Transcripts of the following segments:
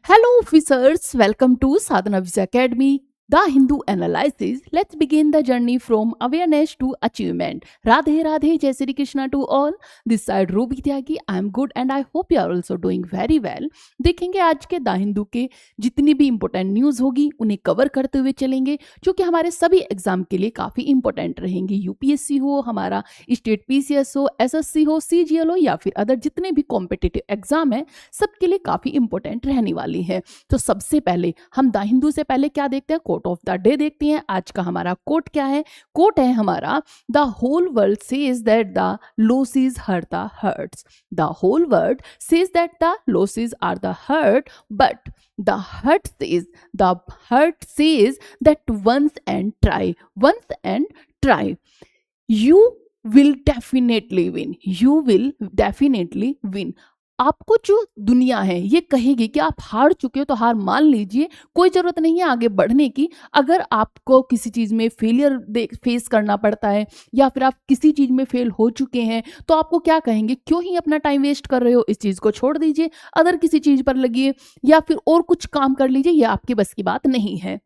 Hello, officers. Welcome to Sadhana Visa Academy. The Hindu analysis. Let's begin the journey from awareness to achievement. Radhe Radhe, Jai Shri Krishna to all. This side Ruby Tyagi. I am good and I hope you are also doing very well. देखेंगे आज के the Hindu के जितनी भी important news होगी उन्हें cover करते हुए चलेंगे, जो कि हमारे सभी एग्जाम के लिए काफ़ी इंपॉर्टेंट रहेंगी। यूपीएससी हो, हमारा स्टेट पीसीएस हो, एसएससी हो, सीजीएल हो या फिर अदर जितने भी कॉम्पिटिटिव एग्जाम है, सबके लिए काफ़ी इंपॉर्टेंट रहने वाली है। तो सबसे पहले हम द हिंदू से पहले क्या देखते हैं, कोट ऑफ द डे देखते हैं। आज का हमारा कोट क्या है? कोट है हमारा, the whole world says that the losses hurt the hurts. The whole world says that the losses are the hurt, but the hurt says that once and try. You will definitely win. You will definitely win. आपको जो दुनिया है ये कहेगी कि आप हार चुके हो तो हार मान लीजिए, कोई ज़रूरत नहीं है आगे बढ़ने की। अगर आपको किसी चीज़ में फेलियर फेस करना पड़ता है या फिर आप किसी चीज़ में फेल हो चुके हैं तो आपको क्या कहेंगे, क्यों ही अपना टाइम वेस्ट कर रहे हो, इस चीज़ को छोड़ दीजिए, अदर किसी चीज़ पर लगिए या फिर और कुछ काम कर लीजिए, ये आपके बस की बात नहीं है।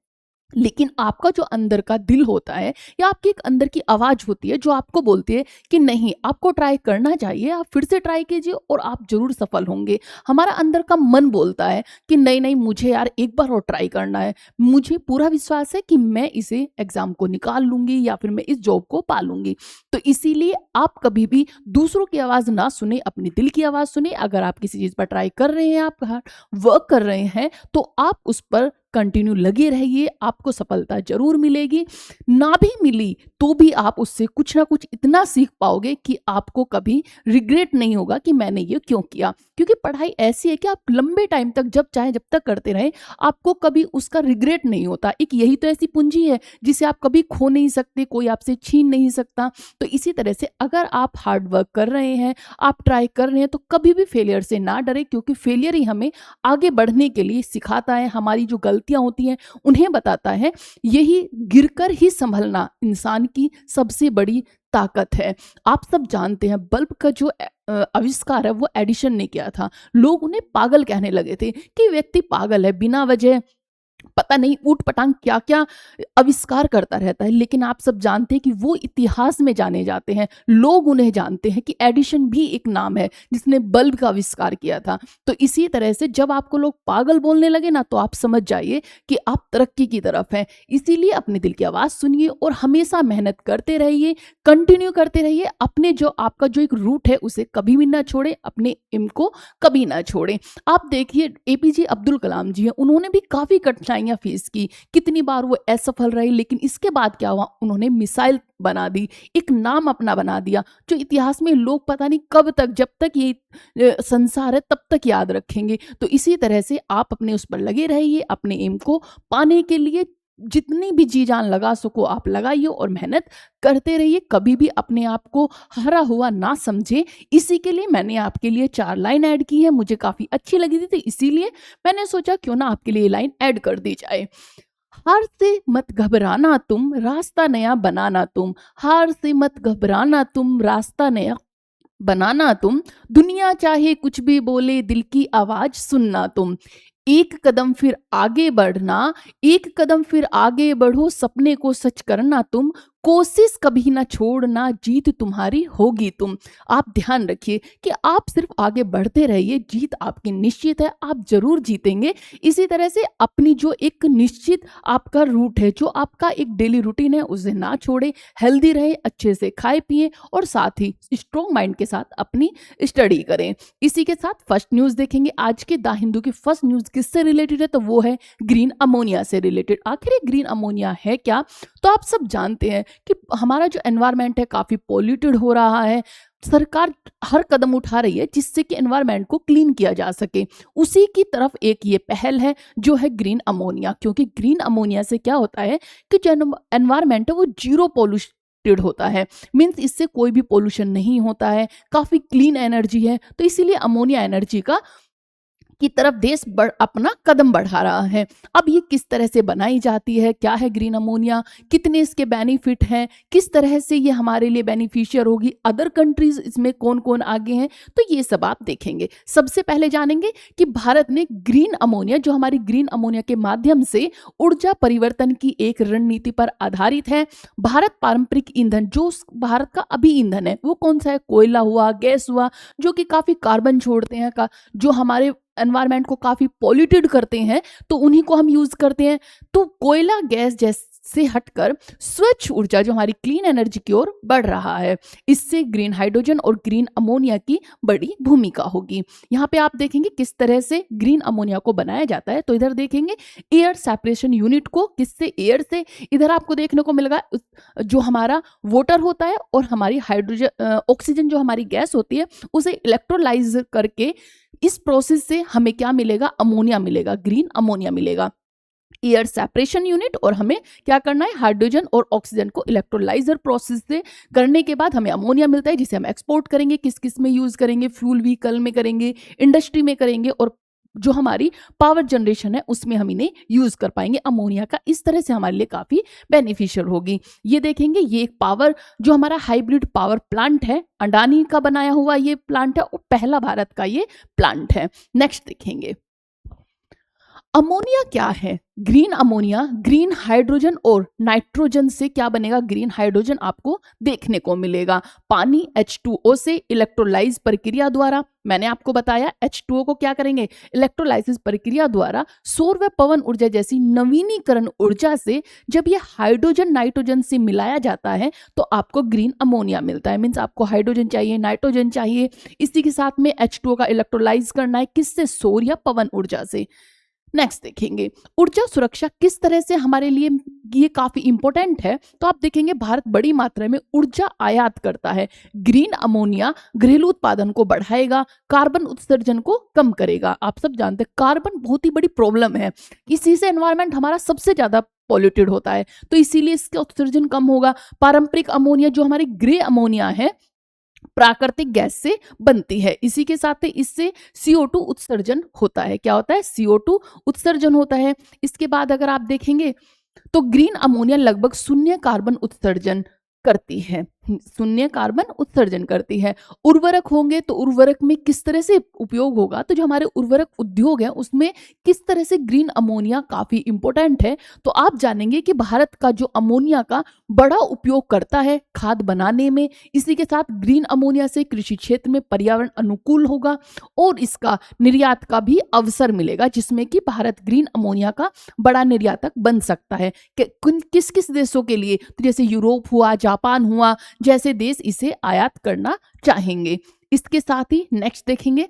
लेकिन आपका जो अंदर का दिल होता है या आपकी एक अंदर की आवाज़ होती है जो आपको बोलती है कि नहीं, आपको ट्राई करना चाहिए, आप फिर से ट्राई कीजिए और आप जरूर सफल होंगे। हमारा अंदर का मन बोलता है कि नहीं नहीं, मुझे यार एक बार और ट्राई करना है, मुझे पूरा विश्वास है कि मैं इसे एग्जाम को निकाल लूंगी या फिर मैं इस जॉब को पा लूंगी। तो इसीलिए आप कभी भी दूसरों की आवाज़ ना सुने, अपने दिल की आवाज़ सुने। अगर आप किसी चीज़ पर ट्राई कर रहे हैं, आप वर्क कर रहे हैं, तो आप उस पर कंटिन्यू लगे रहिए, आपको सफलता जरूर मिलेगी। ना भी मिली तो भी आप उससे कुछ ना कुछ इतना सीख पाओगे कि आपको कभी रिग्रेट नहीं होगा कि मैंने ये क्यों किया। क्योंकि पढ़ाई ऐसी है कि आप लंबे टाइम तक जब चाहे जब तक करते रहें, आपको कभी उसका रिग्रेट नहीं होता। एक यही तो ऐसी पूंजी है जिसे आप कभी खो नहीं सकते, कोई आपसे छीन नहीं सकता। तो इसी तरह से अगर आप हार्ड वर्क कर रहे हैं, आप ट्राई कर रहे हैं, तो कभी भी फेलियर से ना डरे, क्योंकि फेलियर ही हमें आगे बढ़ने के लिए सिखाता है। हमारी जो गलतियां होती हैं उन्हें बताता है। यही गिरकर ही संभलना इंसान की सबसे बड़ी ताकत है। आप सब जानते हैं बल्ब का जो आविष्कार है वो एडिशन ने किया था। लोग उन्हें पागल कहने लगे थे कि व्यक्ति पागल है, बिना वजह पता नहीं ऊट पटांग क्या क्या आविष्कार करता रहता है। लेकिन आप सब जानते हैं कि वो इतिहास में जाने जाते हैं। लोग उन्हें जानते हैं कि एडिशन भी एक नाम है जिसने बल्ब का आविष्कार किया था। तो इसी तरह से जब आपको लोग पागल बोलने लगे ना, तो आप समझ जाइए कि आप तरक्की की तरफ हैं। इसीलिए अपने दिल की आवाज़ सुनिए और हमेशा मेहनत करते रहिए, कंटिन्यू करते रहिए। अपने जो आपका जो एक रूट है उसे कभी भी ना छोड़े, अपने एम को कभी ना छोड़े। आप देखिए एपीजे अब्दुल कलाम जी हैं, उन्होंने भी काफ़ी कठिनाइयाँ फेस की, कितनी बार वो असफल रहे, लेकिन इसके बाद क्या हुआ, उन्होंने मिसाइल बना दी, एक नाम अपना बना दिया जो इतिहास में लोग पता नहीं कब तक, जब तक ये संसार है तब तक याद रखेंगे। तो इसी तरह से आप अपने उस पर लगे रहिए, अपने एम को पाने के लिए जितनी भी जी जान लगा सको आप लगाइए और मेहनत करते रहिए। कभी भी अपने आप को हारा हुआ ना समझे। इसी के लिए मैंने आपके लिए 4 लाइन ऐड की है, मुझे काफ़ी अच्छी लगी थी, तो इसीलिए मैंने सोचा क्यों ना आपके लिए लाइन ऐड कर दी जाए। हार से मत घबराना तुम, रास्ता नया बनाना तुम। हार से मत घबराना तुम, रास्ता नया बनाना तुम। दुनिया चाहे कुछ भी बोले, दिल की आवाज सुनना तुम। एक कदम फिर आगे बढ़ना, एक कदम फिर आगे बढ़ो, सपने को सच करना तुम। कोशिश कभी ना छोड़ना, जीत तुम्हारी होगी तुम। आप ध्यान रखिए कि आप सिर्फ आगे बढ़ते रहिए, जीत आपकी निश्चित है, आप जरूर जीतेंगे। इसी तरह से अपनी जो एक निश्चित आपका रूट है, जो आपका एक डेली रूटीन है, उसे ना छोड़े, हेल्दी रहे, अच्छे से खाए पिए और साथ ही स्ट्रॉन्ग माइंड के साथ अपनी स्टडी करें। इसी के साथ फर्स्ट न्यूज़ देखेंगे। आज के द हिंदू की फर्स्ट न्यूज़ किससे रिलेटेड है, तो वो है ग्रीन अमोनिया से रिलेटेड। आखिर ये ग्रीन अमोनिया है क्या? तो आप सब जानते हैं कि हमारा जो एनवायरनमेंट है काफ़ी पॉल्यूटेड हो रहा है। सरकार हर कदम उठा रही है जिससे कि एनवायरनमेंट को क्लीन किया जा सके। उसी की तरफ एक ये पहल है जो है ग्रीन अमोनिया। क्योंकि ग्रीन अमोनिया से क्या होता है कि जो एनवायरनमेंट है वो जीरो पॉल्यूटेड होता है, मीन्स इससे कोई भी पोल्यूशन नहीं होता है, काफ़ी क्लीन एनर्जी है। तो इसीलिए अमोनिया एनर्जी का की तरफ देश अपना कदम बढ़ा रहा है। अब ये किस तरह से बनाई जाती है, क्या है ग्रीन अमोनिया, कितने इसके बेनिफिट हैं, किस तरह से ये हमारे लिए बेनिफिशियल होगी, अदर कंट्रीज इसमें कौन कौन आगे हैं, तो ये सब आप देखेंगे। सबसे पहले जानेंगे कि भारत ने ग्रीन अमोनिया, जो हमारी ग्रीन अमोनिया के माध्यम से ऊर्जा परिवर्तन की एक रणनीति पर आधारित है। भारत पारंपरिक ईंधन, जो भारत का अभी ईंधन है वो कौन सा है, कोयला हुआ, गैस हुआ, जो कि काफी कार्बन छोड़ते हैं, जो हमारे एनवायरमेंट को काफी पॉल्यूटेड करते हैं, तो उन्हीं को हम यूज करते हैं। तो कोयला गैस जैसे हटकर स्वच्छ ऊर्जा, जो हमारी क्लीन एनर्जी की ओर बढ़ रहा है, इससे ग्रीन हाइड्रोजन और ग्रीन अमोनिया की बड़ी भूमिका होगी। यहाँ पे आप देखेंगे किस तरह से ग्रीन अमोनिया को बनाया जाता है। तो इधर देखेंगे एयर सेपरेशन यूनिट को, किससे, एयर से। इधर आपको देखने को मिलेगा जो हमारा वाटर होता है और हमारी हाइड्रोजन ऑक्सीजन जो हमारी गैस होती है, उसे इलेक्ट्रोलाइज करके इस प्रोसेस से हमें क्या मिलेगा, अमोनिया मिलेगा, ग्रीन अमोनिया मिलेगा। एयर सेपरेशन यूनिट, और हमें क्या करना है, हाइड्रोजन और ऑक्सीजन को इलेक्ट्रोलाइजर प्रोसेस से करने के बाद हमें अमोनिया मिलता है, जिसे हम एक्सपोर्ट करेंगे। किस किस में यूज करेंगे, फ्यूल व्हीकल में करेंगे, इंडस्ट्री में करेंगे, और जो हमारी पावर जनरेशन है उसमें हम इन्हें यूज कर पाएंगे अमोनिया का। इस तरह से हमारे लिए काफी बेनिफिशियल होगी। ये देखेंगे, ये एक पावर, जो हमारा हाइब्रिड पावर प्लांट है, अडानी का बनाया हुआ ये प्लांट है, और पहला भारत का ये प्लांट है। नेक्स्ट देखेंगे, अमोनिया क्या है। ग्रीन अमोनिया ग्रीन हाइड्रोजन और नाइट्रोजन से क्या बनेगा, ग्रीन हाइड्रोजन आपको देखने को मिलेगा पानी H2O से इलेक्ट्रोलाइज प्रक्रिया द्वारा। मैंने आपको बताया H2O को क्या करेंगे, इलेक्ट्रोलाइसिस प्रक्रिया द्वारा सौर व पवन ऊर्जा जैसी नवीनीकरण ऊर्जा से जब ये हाइड्रोजन नाइट्रोजन से मिलाया जाता है तो आपको ग्रीन अमोनिया मिलता है। मीन्स आपको हाइड्रोजन चाहिए, नाइट्रोजन चाहिए, इसी के साथ में H2O का इलेक्ट्रोलाइज करना है, किससे, सौर या पवन ऊर्जा से। नेक्स्ट देखेंगे, ऊर्जा सुरक्षा किस तरह से हमारे लिए ये काफी इंपॉर्टेंट है। तो आप देखेंगे भारत बड़ी मात्रा में ऊर्जा आयात करता है। ग्रीन अमोनिया घरेलू उत्पादन को बढ़ाएगा, कार्बन उत्सर्जन को कम करेगा। आप सब जानते हैं कार्बन बहुत ही बड़ी प्रॉब्लम है, इसी से एनवायरमेंट हमारा सबसे ज्यादा पॉल्यूटेड होता है, तो इसीलिए इसका उत्सर्जन कम होगा। पारंपरिक अमोनिया, जो हमारी ग्रे अमोनिया है, प्राकृतिक गैस से बनती है, इसी के साथ इससे CO2 उत्सर्जन होता है। क्या होता है, CO2 उत्सर्जन होता है। इसके बाद अगर आप देखेंगे तो ग्रीन अमोनिया लगभग शून्य कार्बन उत्सर्जन करती है, शून्य कार्बन उत्सर्जन करती है। उर्वरक होंगे तो उर्वरक में किस तरह से उपयोग होगा, तो जो हमारे उर्वरक उद्योग है उसमें किस तरह से ग्रीन अमोनिया काफी इंपॉर्टेंट है। तो आप जानेंगे कि भारत का जो अमोनिया का बड़ा उपयोग करता है खाद बनाने में, इसी के साथ ग्रीन अमोनिया से कृषि क्षेत्र में पर्यावरण अनुकूल होगा और इसका निर्यात का भी अवसर मिलेगा, जिसमें कि भारत ग्रीन अमोनिया का बड़ा निर्यातक बन सकता है। किस किस देशों के लिए, तो जैसे यूरोप हुआ, जापान हुआ, जैसे देश इसे आयात करना चाहेंगे। इसके साथ ही नेक्स्ट देखेंगे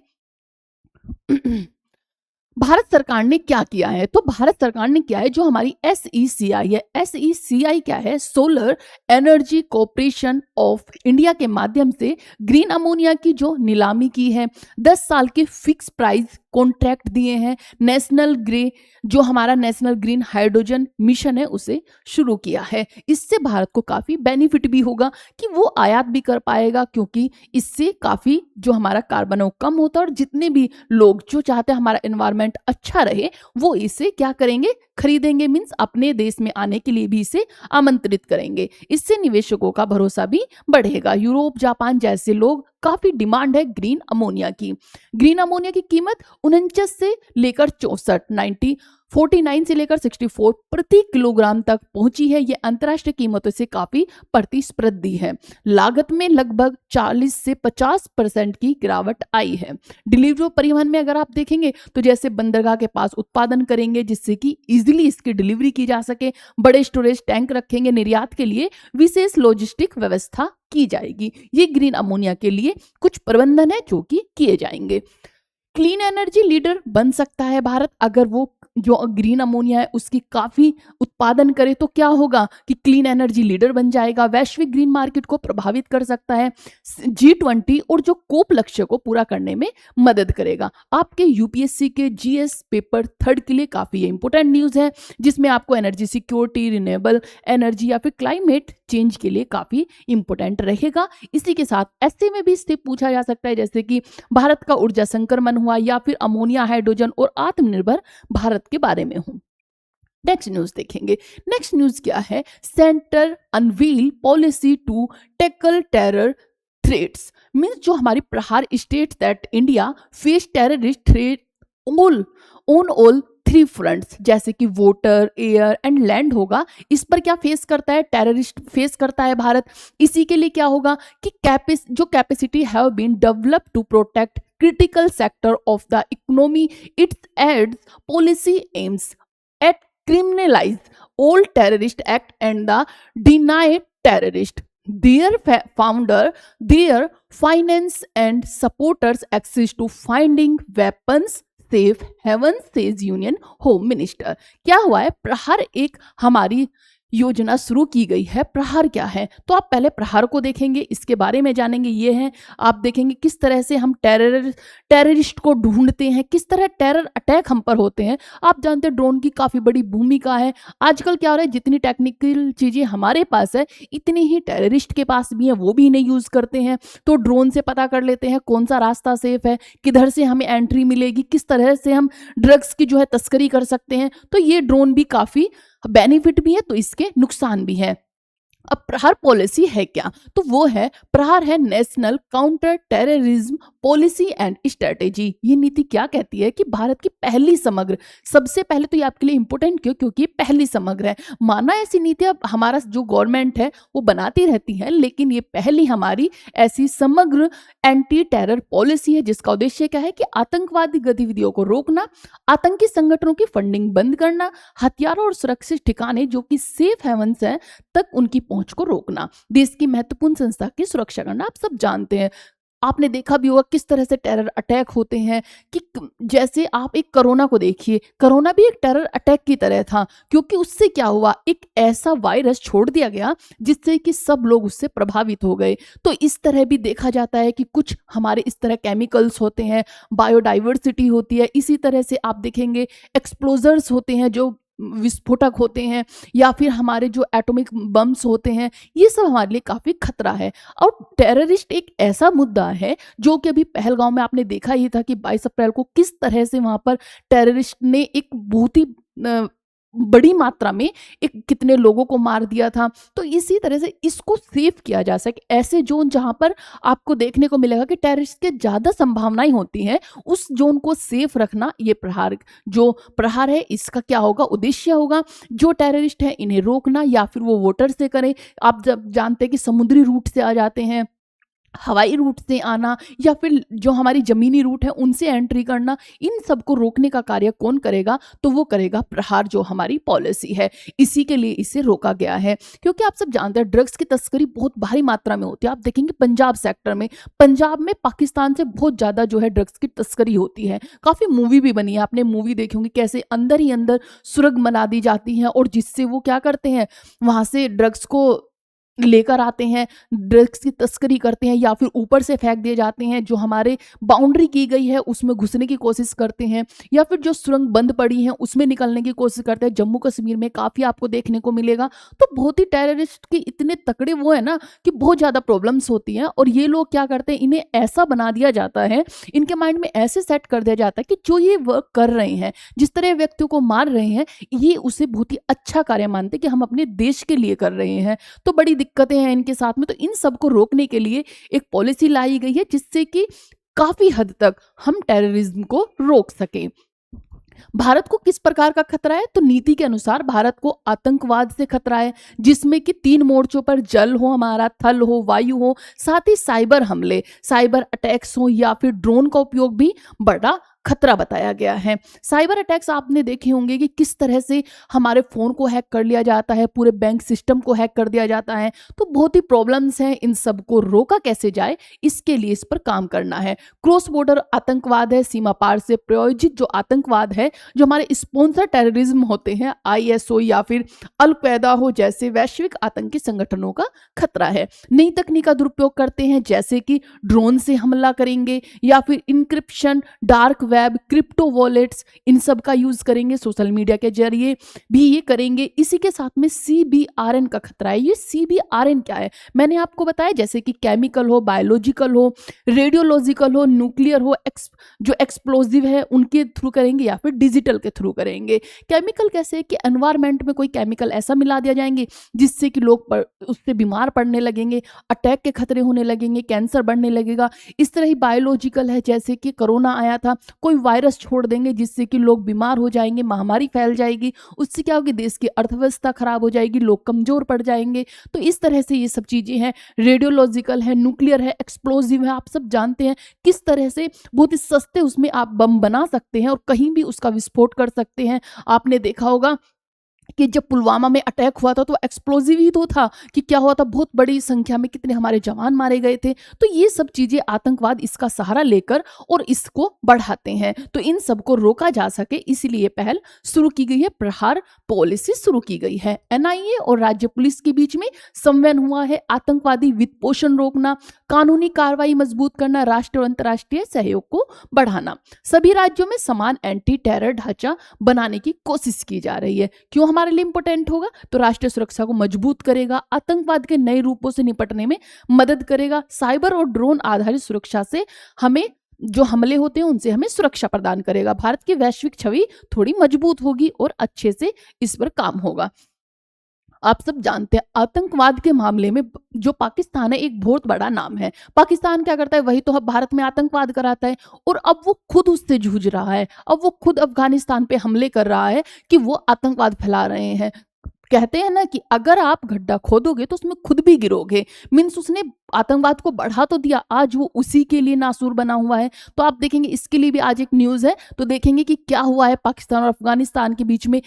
भारत सरकार ने क्या किया है। तो भारत सरकार ने क्या है, जो हमारी SECI है, SECI क्या है, solar energy corporation of India के माध्यम से ग्रीन अमोनिया की जो नीलामी की है, 10 साल के फिक्स प्राइस कॉन्ट्रैक्ट दिए हैं। नेशनल ग्रे, जो हमारा नेशनल ग्रीन हाइड्रोजन मिशन है, उसे शुरू किया है। इससे भारत को काफी बेनिफिट भी होगा कि वो आयात भी कर पाएगा, क्योंकि इससे काफी जो हमारा कार्बन है वो कम होता है, और जितने भी लोग जो चाहते हैं हमारा एनवायरमेंट अच्छा रहे वो इसे क्या करेंगे, खरीदेंगे। मीन्स अपने देश में आने के लिए भी इसे आमंत्रित करेंगे। इससे निवेशकों का भरोसा भी बढ़ेगा। यूरोप, जापान जैसे लोग काफी डिमांड है ग्रीन अमोनिया की। ग्रीन अमोनिया की कीमत 49 से लेकर 64 49 से लेकर 64 प्रति किलोग्राम तक पहुंची है। ये अंतर्राष्ट्रीय कीमतों से काफी प्रतिस्पर्धी है। लागत में लगभग 40 से 50% की गिरावट आई है। डिलीवरी और परिवहन में अगर आप देखेंगे तो जैसे बंदरगाह के पास उत्पादन करेंगे जिससे कि इजीली इसकी डिलीवरी की जा सके, बड़े स्टोरेज टैंक रखेंगे, निर्यात के लिए विशेष लॉजिस्टिक व्यवस्था की जाएगी। ये ग्रीन अमोनिया के लिए कुछ प्रबंधन है जो कि किए जाएंगे। क्लीन एनर्जी लीडर बन सकता है भारत, अगर वो जो ग्रीन अमोनिया है उसकी काफी उत्पादन करे तो क्या होगा कि क्लीन एनर्जी लीडर बन जाएगा, वैश्विक ग्रीन मार्केट को प्रभावित कर सकता है, G20 और जो कोप लक्ष्य को पूरा करने में मदद करेगा। आपके यूपीएससी के GS पेपर 3 के लिए काफी इंपोर्टेंट न्यूज है, जिसमें आपको एनर्जी सिक्योरिटी, रिन्यूएबल एनर्जी या फिर क्लाइमेट चेंज के लिए काफी इंपॉर्टेंट रहेगा। इसी के साथ ऐसे में भी इससे पूछा जा सकता है जैसे कि भारत का ऊर्जा संक्रमण हुआ या फिर अमोनिया, हाइड्रोजन और आत्मनिर्भर भारत के बारे में हो। नेक्स्ट न्यूज देखेंगे। नेक्स्ट न्यूज क्या है, centre unveil policy to tackle terror threats. Means जो हमारी Prahaar state that India face terrorist threat on all 3 fronts, जैसे कि वाटर, एयर एंड लैंड होगा। इस पर क्या फेस करता है, टेररिस्ट फेस करता है भारत। इसी के लिए क्या होगा कि जो capacity have been develop to protect critical sector of the economy, it's adds policy aims at criminalize all terrorist act and the deny terrorist their founder, their finance and supporters access to finding weapons safe haven, says union home minister. क्या हुआ है, प्रहार एक हमारी योजना शुरू की गई है। प्रहार क्या है, तो आप पहले प्रहार को देखेंगे, इसके बारे में जानेंगे। ये है, आप देखेंगे किस तरह से हम टेररिस्ट को ढूंढते हैं, किस तरह टेरर अटैक हम पर होते हैं। आप जानते हैं ड्रोन की काफी बड़ी भूमिका है। आजकल क्या हो रहा है, जितनी टेक्निकल चीजें हमारे पास है इतनी ही टेररिस्ट के पास भी है, वो भी इन्हें यूज करते हैं। तो ड्रोन से पता कर लेते हैं कौन सा रास्ता सेफ है, किधर से हमें एंट्री मिलेगी, किस तरह से हम ड्रग्स की जो है तस्करी कर सकते हैं। तो ये ड्रोन भी काफी बेनिफिट भी है तो इसके नुकसान भी है। अब प्रहार पॉलिसी है क्या, तो वो है, प्रहार है national counter terrorism policy and strategy. ये नीति क्या कहती है कि भारत की पहली समग्र, सबसे पहले तो ये आपके लिए इंपॉर्टेंट क्यों, क्योंकि पहली समग्र है। माना ऐसी नीति अब हमारा जो गवर्नमेंट है वो बनाती रहती है, लेकिन ये पहली हमारी ऐसी समग्र एंटी टेरर पॉलिसी है जिसका उद्देश्य क्या है कि आतंकवादी गतिविधियों को रोकना, आतंकी संगठनों की फंडिंग बंद करना, हथियारों और सुरक्षित ठिकाने जो कि सेफ हेवंस हैं तक उनकी पहुंच को रोकना, देश की महत्वपूर्ण संस्था की सुरक्षा करना। आप सब जानते हैं, आपने देखा भी होगा किस तरह से टेरर अटैक होते हैं कि जैसे आप एक कोरोना को देखिए, कोरोना भी एक टेरर अटैक की तरह था, क्योंकि उससे क्या हुआ, एक ऐसा वायरस छोड़ दिया गया जिससे कि सब लोग उससे प्रभावित हो गए। तो इस तरह भी देखा जाता है कि कुछ हमारे इस तरह केमिकल्स होते हैं, बायोडाइवर्सिटी होती है, इसी तरह से आप देखेंगे एक्सप्लोजर्स होते हैं जो विस्फोटक होते हैं, या फिर हमारे जो एटॉमिक बम्स होते हैं, ये सब हमारे लिए काफी खतरा है। और टेररिस्ट एक ऐसा मुद्दा है जो कि अभी पहलगांव में आपने देखा ही था कि 22 अप्रैल को किस तरह से वहां पर टेररिस्ट ने एक बहुत ही बड़ी मात्रा में एक कितने लोगों को मार दिया था। तो इसी तरह से इसको सेफ किया जा सके, ऐसे जोन जहां पर आपको देखने को मिलेगा कि टेररिस्ट के ज्यादा संभावनाएं होती हैं, उस जोन को सेफ रखना, ये प्रहार जो प्रहार है इसका क्या होगा, उद्देश्य होगा जो टेररिस्ट है इन्हें रोकना, या फिर वो वाटर से करें। आप जब जानते हैं कि समुद्री रूट से आ जाते हैं, हवाई रूट से आना, या फिर जो हमारी जमीनी रूट है उनसे एंट्री करना, इन सब को रोकने का कार्य कौन करेगा, तो वो करेगा प्रहार जो हमारी पॉलिसी है। इसी के लिए इसे रोका गया है, क्योंकि आप सब जानते हैं ड्रग्स की तस्करी बहुत भारी मात्रा में होती है। आप देखेंगे पंजाब सेक्टर में, पंजाब में पाकिस्तान से बहुत ज्यादा जो है ड्रग्स की तस्करी होती है। काफी मूवी भी बनी है, आपने मूवी देखी होंगी, कैसे अंदर ही अंदर सुरंग बना दी जाती है और जिससे वो क्या करते हैं, वहां से ड्रग्स को लेकर आते हैं, ड्रग्स की तस्करी करते हैं, या फिर ऊपर से फेंक दिए जाते हैं, जो हमारे बाउंड्री की गई है उसमें घुसने की कोशिश करते हैं, या फिर जो सुरंग बंद पड़ी है उसमें निकलने की कोशिश करते हैं। जम्मू कश्मीर में काफी आपको देखने को मिलेगा। तो बहुत ही टेररिस्ट के इतने तकड़े वो है ना कि बहुत ज्यादा प्रॉब्लम्स होती हैं, और ये लोग क्या करते हैं, इन्हें ऐसा बना दिया जाता है, इनके माइंड में ऐसे सेट कर दिया जाता है कि जो ये वर्क कर रहे हैं, जिस तरह व्यक्तियों को मार रहे हैं, ये उसे बहुत ही अच्छा कार्य मानते हैं कि हम अपने देश के लिए कर रहे हैं। तो बड़ी दिक्कतें हैं इनके साथ में। तो इन सब को रोकने के लिए एक पॉलिसी लाई गई है जिससे कि काफी हद तक हम टेररिज्म को रोक सकें। भारत को किस प्रकार का खतरा है, तो नीति के अनुसार भारत को आतंकवाद से खतरा है, जिसमें कि 3 मोर्चों पर, जल हो हमारा, थल हो, वायु हो, साथ ही साइबर हमले, साइबर अटैक्स हो, या फिर ड्रोन का उपयोग भी बड़ा खतरा बताया गया है। साइबर अटैक्स आपने देखे होंगे कि किस तरह से हमारे फोन को हैक कर लिया जाता है, पूरे बैंक सिस्टम को हैक कर दिया जाता है। तो बहुत ही प्रॉब्लम्स हैं, इन सब को रोका कैसे जाए, इसके लिए इस पर काम करना है। क्रॉस बॉर्डर आतंकवाद है, सीमा पार से प्रायोजित जो आतंकवाद है, जो हमारे स्पॉन्सर टेररिज्म होते हैं, ISO या फिर अल कैदा हो जैसे वैश्विक आतंकी संगठनों का खतरा है। नई तकनीक का दुरुपयोग करते हैं, जैसे कि ड्रोन से हमला करेंगे, या फिर encryption, dark web, crypto wallets, इन सब का यूज करेंगे, सोशल मीडिया के जरिए भी ये करेंगे। इसी के साथ में CBRN का खतरा है। ये CBRN क्या है? मैंने आपको बताया जैसे कि केमिकल हो, बायोलॉजिकल हो, रेडियोलॉजिकल हो, न्यूक्लियर हो, जो एक्सप्लोजिव है उनके थ्रू करेंगे या फिर डिजिटल के थ्रू करेंगे। केमिकल कैसे कि एनवायरमेंट में कोई केमिकल ऐसा मिला दिया जाएंगे जिससे कि लोग उससे बीमार पड़ने लगेंगे, अटैक के खतरे होने लगेंगे, कैंसर बढ़ने लगेगा। इस तरह ही बायोलॉजिकल है, जैसे कि कोरोना आया था, कोई वायरस छोड़ देंगे जिससे कि लोग बीमार हो जाएंगे, महामारी फैल जाएगी, उससे क्या होगी, देश की अर्थव्यवस्था खराब हो जाएगी, लोग कमजोर पड़ जाएंगे। तो इस तरह से ये सब चीजें हैं। रेडियोलॉजिकल है, न्यूक्लियर है, एक्सप्लोजिव है, आप सब जानते हैं किस तरह से बहुत ही सस्ते उसमें आप बम बना सकते हैं और कहीं भी उसका विस्फोट कर सकते हैं। आपने देखा होगा कि जब पुलवामा में अटैक हुआ था तो एक्सप्लोजिव ही तो था कि क्या हुआ था, बहुत बड़ी संख्या में कितने हमारे जवान मारे गए थे। तो ये सब चीजें आतंकवाद इसका सहारा लेकर और इसको बढ़ाते हैं। तो इन सब को रोका जा सके इसलिए पहल शुरू की गई है, प्रहार पॉलिसी शुरू की गई है। NIA और राज्य पुलिस के बीच में समन्वय हुआ है, आतंकवादी वित्त पोषण रोकना, कानूनी कार्रवाई मजबूत करना, राष्ट्रीय और अंतर्राष्ट्रीय सहयोग को बढ़ाना। सभी राज्यों में समान एंटी टेरर ढांचा बनाने की कोशिश की जा रही है। क्यों हमारे लिए इंपॉर्टेंट होगा? तो राष्ट्रीय सुरक्षा को मजबूत करेगा, आतंकवाद के नए रूपों से निपटने में मदद करेगा, साइबर और ड्रोन आधारित सुरक्षा से हमें जो हमले होते हैं उनसे हमें सुरक्षा प्रदान करेगा। भारत की वैश्विक छवि थोड़ी मजबूत होगी और अच्छे से इस पर काम होगा। आप सब जानते हैं आतंकवाद के मामले में जो पाकिस्तान है एक बहुत बड़ा नाम है। पाकिस्तान क्या करता है, वही तो अब भारत में आतंकवाद कराता है और अब वो खुद उससे जूझ रहा है। अब वो खुद अफगानिस्तान पे हमले कर रहा है कि वो आतंकवाद फैला रहे हैं। कहते हैं ना कि अगर आप गड्ढा खोदोगे तो उसमें खुद भी गिरोगे। मीन्स उसने आतंकवाद को बढ़ा तो दिया, आज वो उसी के लिए नासूर बना हुआ है। तो आप देखेंगे इसके लिए भी आज एक न्यूज है, तो देखेंगे कि क्या हुआ है पाकिस्तान और अफगानिस्तान के बीच में।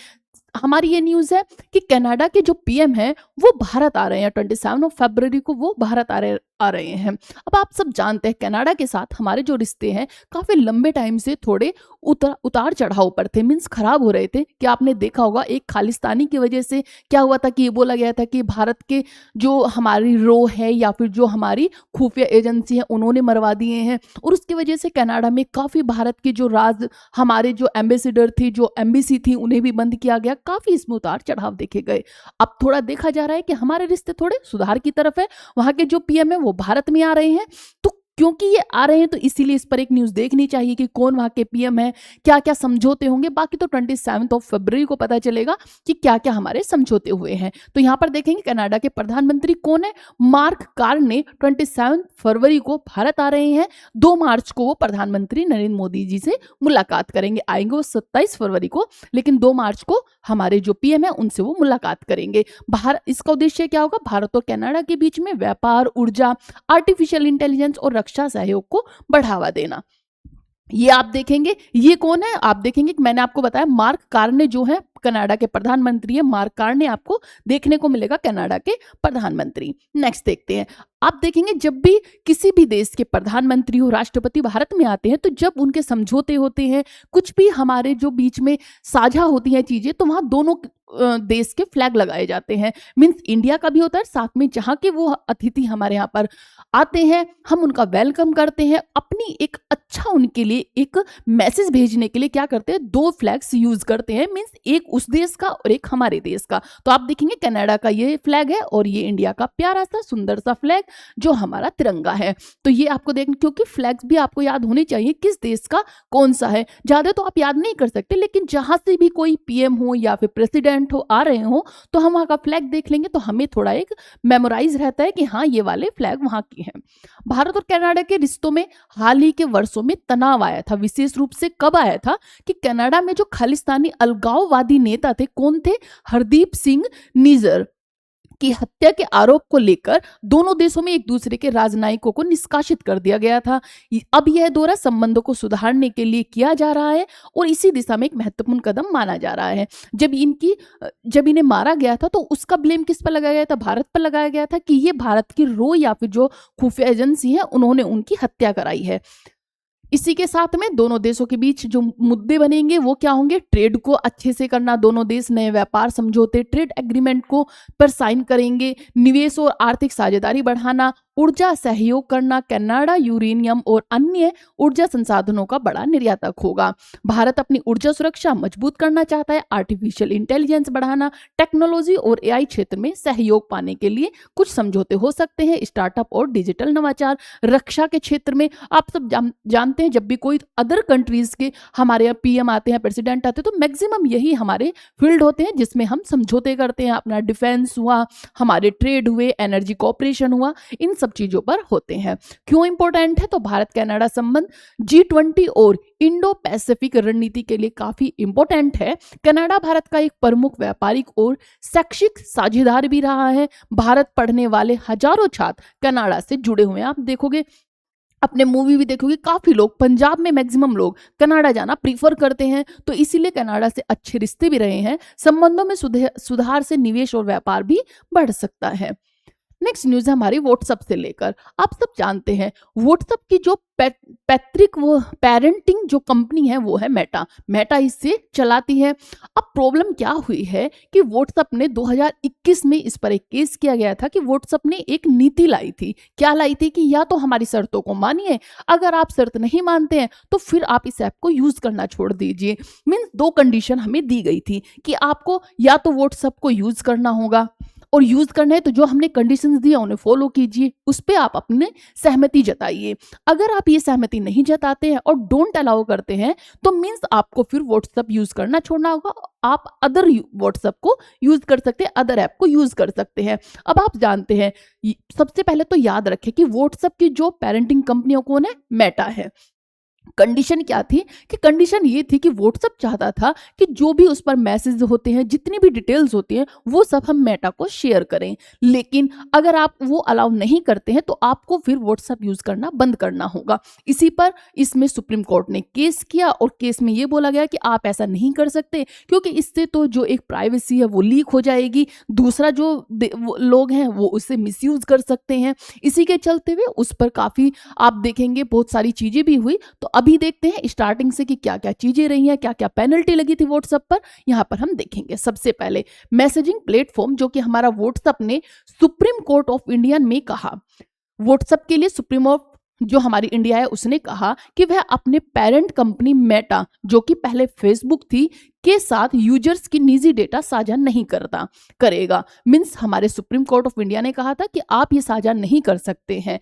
हमारी ये न्यूज है कि कनाडा के जो PM है वो भारत आ रहे हैं, 27 फरवरी को वो भारत आ रहे हैं। अब आप सब जानते हैं कनाडा के साथ हमारे जो रिश्ते हैं काफी लंबे टाइम से थोड़े उतार चढ़ाव पर थे, मीन्स खराब हो रहे थे। कि आपने देखा होगा एक खालिस्तानी की वजह से क्या हुआ था कि ये बोला गया था कि भारत के जो हमारी रो है या फिर जो हमारी खुफिया एजेंसी है उन्होंने मरवा दिए हैं, और उसकी वजह से कनाडा में काफी भारत के जो हमारे जो एम्बेसडर थी, जो एम्बेसी थी, उन्हें भी बंद किया गया। काफी इसमें उतार चढ़ाव देखे गए। अब थोड़ा देखा जा रहा है कि हमारे रिश्ते थोड़े सुधार की तरफ है। वहां के जो PM है वो भारत में आ रहे हैं, तो क्योंकि ये आ रहे हैं तो इसीलिए इस पर एक न्यूज देखनी चाहिए कि कौन वहां के PM है, क्या क्या समझौते होंगे। बाकी तो 27 फरवरी को पता चलेगा कि क्या क्या हमारे समझौते हुए हैं। तो यहाँ पर देखेंगे कनाडा के प्रधानमंत्री कौन है, मार्क कार्ने 27 फरवरी को भारत आ रहे हैं। 2 मार्च को वो प्रधानमंत्री नरेंद्र मोदी जी से मुलाकात करेंगे। आएंगे वो 27 फरवरी को, लेकिन 2 मार्च को हमारे जो PM है उनसे वो मुलाकात करेंगे। इसका उद्देश्य क्या होगा, भारत और कनाडा के बीच में व्यापार, ऊर्जा, आर्टिफिशियल इंटेलिजेंस और रक्षा सहयोग को बढ़ावा देना। ये आप देखेंगे, ये कौन है, आप देखेंगे कि मैंने आपको बताया मार्क कार्ने जो है कनाडा के प्रधानमंत्री है। मार्क कार्ने आपको देखने को मिलेगा कनाडा के प्रधानमंत्री। नेक्स्ट देखते हैं, आप देखेंगे जब भी किसी भी देश के प्रधानमंत्री हो, राष्ट्रपति भारत में आते हैं, तो जब उनके समझौते होते हैं, कुछ भी हमारे जो बीच में साझा होती हैं चीजें, तो वहां दोनों देश के फ्लैग लगाए जाते हैं। मीन्स इंडिया का भी होता है, साथ में जहां के वो अतिथि हमारे यहाँ पर आते हैं हम उनका वेलकम करते हैं। अपनी एक अच्छा उनके लिए एक मैसेज भेजने के लिए क्या करते हैं, 2 फ्लैग्स यूज करते हैं। मीन्स एक उस देश का और एक हमारे देश का। तो आप देखेंगे कनाडा का ये फ्लैग है और ये इंडिया का प्यारा सा सुंदर सा फ्लैग जो हमारा तिरंगा है। तो ये आपको देखना, क्योंकि फ्लैग्स भी आपको याद होनी चाहिए किस देश का कौन सा है। ज्यादा तो आप याद नहीं कर सकते, लेकिन जहां से भी कोई PM हो या फिर प्रेसिडेंट हो आ रहे हो तो हम वहां का फ्लैग देख लेंगे तो हमें थोड़ा एक मेमोराइज रहता है कि हाँ ये वाले फ्लैग वहां की हैं। भारत और कनाडा के रिश्तों में हाल ही के वर्षों में तनाव आया था। विशेष रूप से कब आया था कि कनाडा में जो खालिस्तानी अलगाववादी नेता थे, कौन थे, हरदीप सिंह निज्जर की हत्या के आरोप को लेकर दोनों देशों में एक दूसरे के राजनयिकों को निष्कासित कर दिया गया था। अब यह दौरा संबंधों को सुधारने के लिए किया जा रहा है और इसी दिशा में एक महत्वपूर्ण कदम माना जा रहा है। जब इन्हें मारा गया था तो उसका ब्लेम किस पर लगाया गया था, भारत पर लगाया गया था कि ये भारत की रो या फिर जो खुफिया एजेंसी है उन्होंने उनकी हत्या कराई है। इसी के साथ में दोनों देशों के बीच जो मुद्दे बनेंगे वो क्या होंगे, ट्रेड को अच्छे से करना, दोनों देश नए व्यापार समझौते ट्रेड एग्रीमेंट को पर साइन करेंगे, निवेश और आर्थिक साझेदारी बढ़ाना, ऊर्जा सहयोग करना, कनाडा यूरेनियम और अन्य ऊर्जा संसाधनों का बड़ा निर्यातक होगा। भारत अपनी ऊर्जा सुरक्षा मजबूत करना चाहता है, आर्टिफिशियल इंटेलिजेंस बढ़ाना, टेक्नोलॉजी और एआई क्षेत्र में सहयोग पाने के लिए कुछ समझौते हो सकते हैं, स्टार्टअप और डिजिटल नवाचार। रक्षा के क्षेत्र में आप सब जानते हैं, जब भी कोई अदर कंट्रीज के हमारे यहाँ पीएम आते हैं, प्रेसिडेंट आते हैं, तो मैक्सिमम यही हमारे फील्ड होते हैं जिसमें हम समझौते करते हैं। अपना डिफेंस हुआ, हमारे ट्रेड हुए, एनर्जी कॉपरेशन हुआ, इन सब चीजों पर होते हैं। क्यों इंपॉर्टेंट है? तो भारत कनाडा संबंध G20 और इंडो पैसिफिक रणनीति के लिए काफी इंपॉर्टेंट है। कनाडा भारत का एक प्रमुख व्यापारिक और शैक्षिक साझेदार भी रहा है। भारत पढ़ने वाले हजारों छात्र कनाडा से जुड़े हुए हैं। आप देखोगे, अपने मूवी भी देखोगे, काफी लोग, पंजाब में मैक्सिमम लोग कनाडा जाना प्रीफर करते हैं, तो इसीलिए कनाडा से अच्छे रिश्ते भी रहे हैं। संबंधों में सुधार से निवेश और व्यापार भी बढ़ सकता है। नेक्स्ट न्यूज है हमारी व्हाट्सएप से लेकर। आप सब जानते हैं व्हाट्सएप की जो पैतृक वो पेरेंटिंग जो कंपनी है वो है मेटा। मेटा इससे चलाती है। अब प्रॉब्लम क्या हुई है कि व्हाट्सएप ने 2021 में इस पर एक केस किया गया था कि व्हाट्सएप ने एक नीति लाई थी। क्या लाई थी? कि या तो हमारी शर्तों को मानिए, अगर आप शर्त नहीं मानते हैं तो फिर आप इस ऐप को यूज करना छोड़ दीजिए। मीन्स दो कंडीशन हमें दी गई थी कि आपको या तो व्हाट्सएप को यूज करना होगा, और यूज करना है तो जो हमने कंडीशंस दिया उन्हें फॉलो कीजिए, उस पे आप अपने सहमति जताइए। अगर आप ये सहमति नहीं जताते हैं और डोंट अलाउ करते हैं तो मीन्स आपको फिर व्हाट्सएप यूज करना छोड़ना होगा। आप अदर व्हाट्सएप को यूज कर सकते हैं, अदर ऐप को यूज कर सकते हैं। अब आप जानते हैं, सबसे पहले तो याद रखें कि व्हाट्सएप की जो पेरेंटिंग कंपनियों कौन है? मेटा है। कंडीशन क्या थी? कि कंडीशन ये थी कि व्हाट्सएप चाहता था कि जो भी उस पर मैसेज होते हैं, जितनी भी डिटेल्स होती हैं, वो सब हम मेटा को शेयर करें। लेकिन अगर आप वो अलाउ नहीं करते हैं तो आपको फिर व्हाट्सएप यूज करना बंद करना होगा। इसी पर इसमें सुप्रीम कोर्ट ने केस किया और केस में ये बोला गया कि आप ऐसा नहीं कर सकते, क्योंकि इससे तो जो एक प्राइवेसी है वो लीक हो जाएगी, दूसरा जो लोग हैं वो उससे मिसयूज कर सकते हैं। इसी के चलते हुए उस पर काफी आप देखेंगे बहुत सारी चीजें भी हुई। तो अभी देखते हैं स्टार्टिंग से कि क्या क्या चीजें रही हैं, क्या क्या पेनल्टी लगी थी व्हाट्सएप पर, यहां पर हम देखेंगे। सबसे पहले मैसेजिंग प्लेटफॉर्म जो कि हमारा व्हाट्सएप ने सुप्रीम कोर्ट ऑफ इंडिया में कहा, व्हाट्सएप के लिए सुप्रीम ऑफ जो हमारी इंडिया है उसने कहा कि वह अपने पेरेंट कंपनी मेटा, जो कि पहले फेसबुक थी, के साथ यूजर्स की निजी डेटा साझा नहीं करेगा। मींस हमारे सुप्रीम कोर्ट ऑफ इंडिया ने कहा था कि आप ये साझा नहीं कर सकते हैं।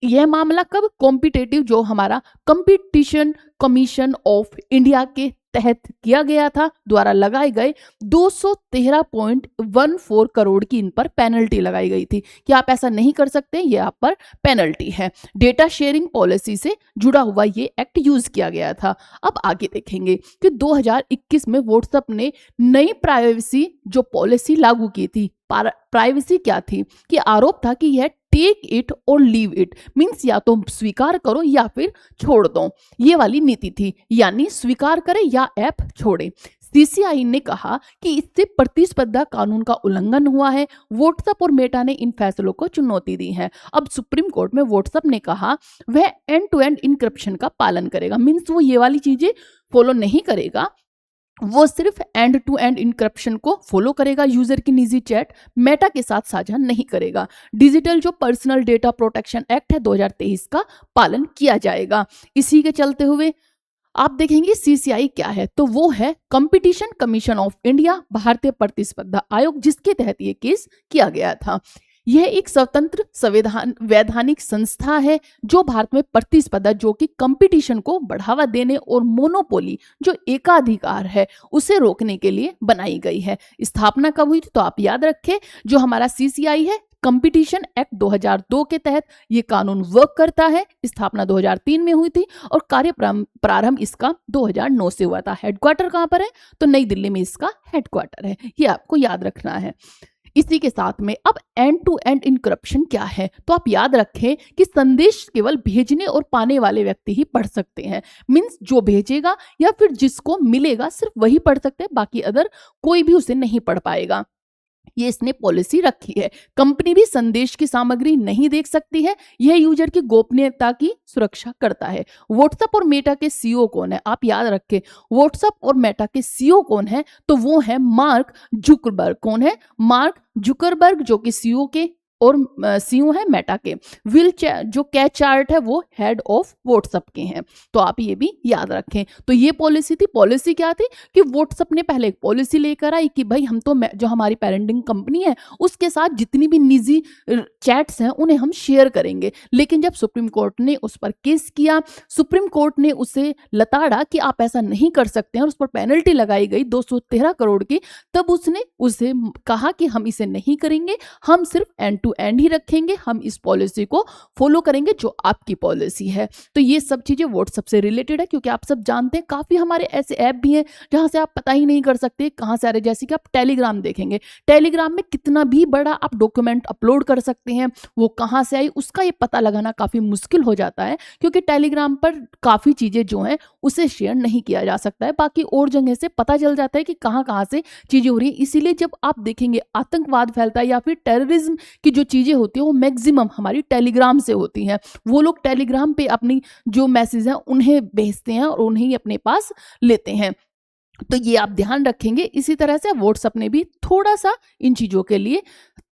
यह मामला कब? कॉम्पिटेटिव जो हमारा कंपटीशन कमीशन ऑफ इंडिया के तहत किया गया था, द्वारा लगाए गए 213.14 करोड़ की इन पर पेनल्टी लगाई गई थी कि आप ऐसा नहीं कर सकते, ये आप पर पेनल्टी है। डेटा शेयरिंग पॉलिसी से जुड़ा हुआ ये एक्ट यूज किया गया था। अब आगे देखेंगे कि 2021 में व्हाट्सएप ने नई प्राइवेसी जो पॉलिसी लागू की थी। प्राइवेसी क्या थी? कि आरोप था कि यह टेक इट और लीव इट, मीन्स या तो स्वीकार करो या फिर छोड़ दो, ये वाली नीति थी, यानी स्वीकार करें या ऐप छोड़े। सीसीआई ने कहा कि इससे प्रतिस्पर्धा कानून का उल्लंघन हुआ है। व्हाट्सएप और मेटा ने इन फैसलों को चुनौती दी है। अब सुप्रीम कोर्ट में व्हाट्सएप ने कहा वह एंड टू एंड इनक्रिप्शन का पालन करेगा, मीन्स वो ये वाली चीजें फॉलो नहीं करेगा, वो सिर्फ एंड टू एंड इनक्रिप्शन को फॉलो करेगा। यूजर की निजी चैट मेटा के साथ साझा नहीं करेगा। डिजिटल जो पर्सनल डेटा प्रोटेक्शन एक्ट है 2023 का पालन किया जाएगा। इसी के चलते हुए आप देखेंगे सीसीआई क्या है, तो वो है कंपटीशन कमीशन ऑफ इंडिया, भारतीय प्रतिस्पर्धा आयोग, जिसके तहत ये केस किया गया था। यह एक स्वतंत्र वैधानिक संस्था है जो भारत में प्रतिस्पर्धा जो कि कंपटीशन को बढ़ावा देने और मोनोपोली जो एकाधिकार है उसे रोकने के लिए बनाई गई है। स्थापना कब हुई थी? तो आप याद रखें, जो हमारा सीसीआई है कंपटीशन एक्ट 2002 के तहत ये कानून वर्क करता है। स्थापना 2003 में हुई थी और कार्य प्रारंभ इसका 2009 से हुआ था। हेडक्वार्टर कहां पर है? तो नई दिल्ली में इसका हेडक्वार्टर है, ये आपको याद रखना है। इसी के साथ में अब एंड टू एंड इनक्रिप्शन क्या है? तो आप याद रखें कि संदेश केवल भेजने और पाने वाले व्यक्ति ही पढ़ सकते हैं। मींस जो भेजेगा या फिर जिसको मिलेगा सिर्फ वही पढ़ सकते हैं, बाकी अदर कोई भी उसे नहीं पढ़ पाएगा। ये इसने पॉलिसी रखी है। कंपनी भी संदेश की सामग्री नहीं देख सकती है। यह यूजर की गोपनीयता की सुरक्षा करता है। व्हाट्सएप और मेटा के सीईओ कौन है? आप याद रखें, व्हाट्सएप और मेटा के सीईओ कौन है? तो वो है मार्क जुकरबर्ग। कौन है? मार्क जुकरबर्ग, जो कि सीईओ के और सीईओ है मेटा के। जो कैच चार्ट है वो हेड ऑफ व्हाट्सएप के हैं। तो आप ये भी याद रखें। तो ये पॉलिसी थी। पॉलिसी क्या थी कि व्हाट्सएप ने पहले एक पॉलिसी लेकर आई कि भाई हम तो जो हमारी पेरेंटिंग कंपनी है उसके साथ जितनी भी निजी चैट्स हैं उन्हें हम शेयर करेंगे। लेकिन जब सुप्रीम कोर्ट ने उस पर केस किया, सुप्रीम कोर्ट ने उसे लताड़ा कि आप ऐसा नहीं कर सकते हैं और उस पर पेनल्टी लगाई गई 213 करोड़ की। तब उसने उसे कहा कि हम इसे नहीं करेंगे, हम सिर्फ एंड टू एंड ही रखेंगे, हम इस पॉलिसी को फॉलो करेंगे जो आपकी पॉलिसी है। तो ये सब चीजें व्हाट्सएप से रिलेटेड है, क्योंकि आप सब जानते हैं काफी हमारे ऐसे ऐप भी हैं जहां से आप पता ही नहीं कर सकते कहां से आ रहे। जैसे कि आप टेलीग्राम देखेंगे, टेलीग्राम में कितना भी बड़ा आप डॉक्यूमेंट अपलोड कर सकते हैं, वो कहां से आई उसका ये पता लगाना काफी मुश्किल हो जाता है, क्योंकि टेलीग्राम पर काफी चीजें जो हैं उसे शेयर नहीं किया जा सकता है। बाकी और जगह से पता चल जाता है कि कहां कहां से चीजें हो रही हैं। इसीलिए जब आप देखेंगे आतंकवाद फैलता है या फिर टेररिज्म की जो चीजें होती है वो मैक्सिमम हमारी टेलीग्राम से होती हैं। वो लोग टेलीग्राम पे अपनी जो मैसेज है उन्हें भेजते हैं और उन्हें ही अपने पास लेते हैं। तो ये आप ध्यान रखेंगे। इसी तरह से व्हाट्सएप ने भी थोड़ा सा इन चीजों के लिए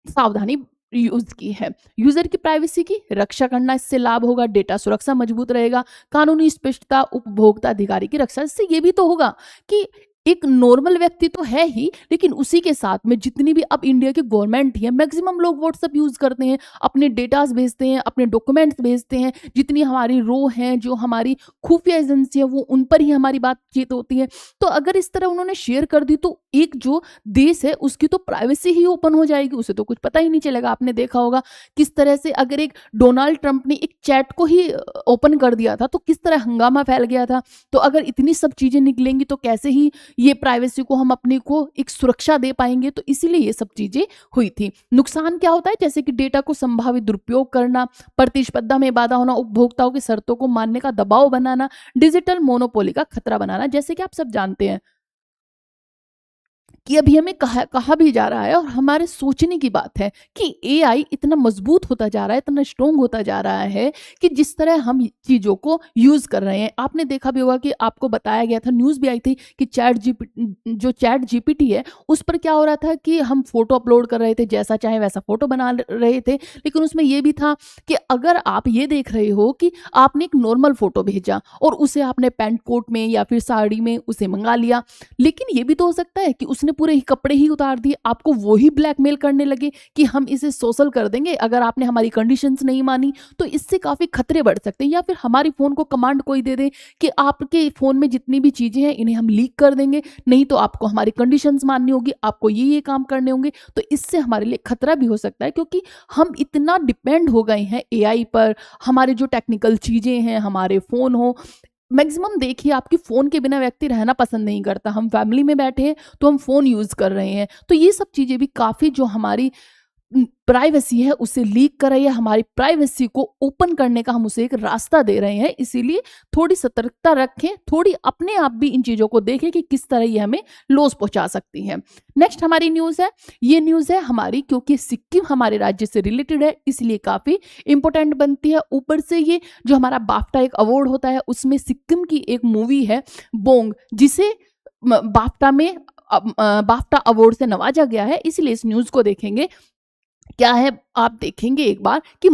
सावधानी यूज की है। यूजर की प्राइवेसी की रक्षा करना, इससे लाभ होगा, डेटा सुरक्षा मजबूत रहेगा, कानूनी स्पष्टता, उपभोक्ता अधिकारी की रक्षा। इससे ये भी तो होगा कि एक नॉर्मल व्यक्ति तो है ही, लेकिन उसी के साथ में जितनी भी अब इंडिया की गवर्नमेंट है, मैक्सिमम लोग व्हाट्सएप यूज करते हैं, अपने डेटास भेजते हैं, अपने डॉक्यूमेंट्स भेजते हैं। जितनी हमारी रो हैं, जो हमारी खुफिया एजेंसी है, वो उन पर ही हमारी बातचीत होती है। तो अगर इस तरह उन्होंने शेयर कर दी तो एक जो देश है उसकी तो प्राइवेसी ही ओपन हो जाएगी, उसे तो कुछ पता ही नहीं चलेगा। आपने देखा होगा किस तरह से अगर एक डोनाल्ड ट्रंप ने एक चैट को ही ओपन कर दिया था तो किस तरह हंगामा फैल गया था। तो अगर इतनी सब चीजें निकलेंगी तो कैसे ही ये प्राइवेसी को हम अपने को एक सुरक्षा दे पाएंगे। तो इसीलिए ये सब चीजें हुई थी। नुकसान क्या होता है, जैसे कि डेटा को संभावित दुरुपयोग करना, प्रतिस्पर्धा में बाधा होना, उपभोक्ताओं की शर्तों को मानने का दबाव बनाना, डिजिटल मोनोपोली का खतरा बनाना। जैसे कि आप सब जानते हैं कि अभी हमें कहा भी जा रहा है और हमारे सोचने की बात है कि एआई इतना मजबूत होता जा रहा है, इतना स्ट्रोंग होता जा रहा है कि जिस तरह हम चीज़ों को यूज़ कर रहे हैं। आपने देखा भी होगा कि आपको बताया गया था, न्यूज़ भी आई थी कि चैट जीपीटी है उस पर क्या हो रहा था कि हम फोटो अपलोड कर रहे थे, जैसा चाहे वैसा फोटो बना रहे थे। लेकिन उसमें यह भी था कि अगर आप ये देख रहे हो कि आपने एक नॉर्मल फोटो भेजा और उसे आपने पैंट कोट में या फिर साड़ी में उसे मंगा लिया, लेकिन ये भी तो हो सकता है कि उसने पूरे ही कपड़े ही उतार दिए, आपको वो ही ब्लैकमेल करने लगे कि हम इसे सोशल कर देंगे अगर आपने हमारी कंडीशंस नहीं मानी। तो इससे काफी खतरे बढ़ सकते हैं। या फिर हमारी फोन को कमांड कोई दे दे कि आपके फोन में जितनी भी चीजें हैं इन्हें हम लीक कर देंगे, नहीं तो आपको हमारी कंडीशंस माननी होगी, आपको ये काम करने होंगे। तो इससे हमारे लिए खतरा भी हो सकता है, क्योंकि हम इतना डिपेंड हो गए हैं एआई पर। हमारे जो टेक्निकल चीजें हैं, हमारे फोन हो, मैक्सिमम देखिए आपकी फोन के बिना व्यक्ति रहना पसंद नहीं करता। हम फैमिली में बैठे हैं तो हम फोन यूज कर रहे हैं। तो ये सब चीजें भी काफी जो हमारी प्राइवेसी है उसे लीक कर रही है, हमारी प्राइवेसी को ओपन करने का हम उसे एक रास्ता दे रहे हैं। इसीलिए थोड़ी सतर्कता रखें, थोड़ी अपने आप भी इन चीजों को देखें कि किस तरह ये हमें लॉस पहुंचा सकती हैं। नेक्स्ट हमारी न्यूज है, ये न्यूज है हमारी क्योंकि सिक्किम हमारे राज्य से रिलेटेड है इसलिए काफी इंपॉर्टेंट बनती है। ऊपर से ये जो हमारा बाफ्टा एक अवार्ड होता है उसमें सिक्किम की एक मूवी है बोंग, जिसे बाफ्टा में बाफ्टा अवार्ड से नवाजा गया है। इसलिए इस न्यूज को देखेंगे। क्या है आप देखेंगे एक बार कि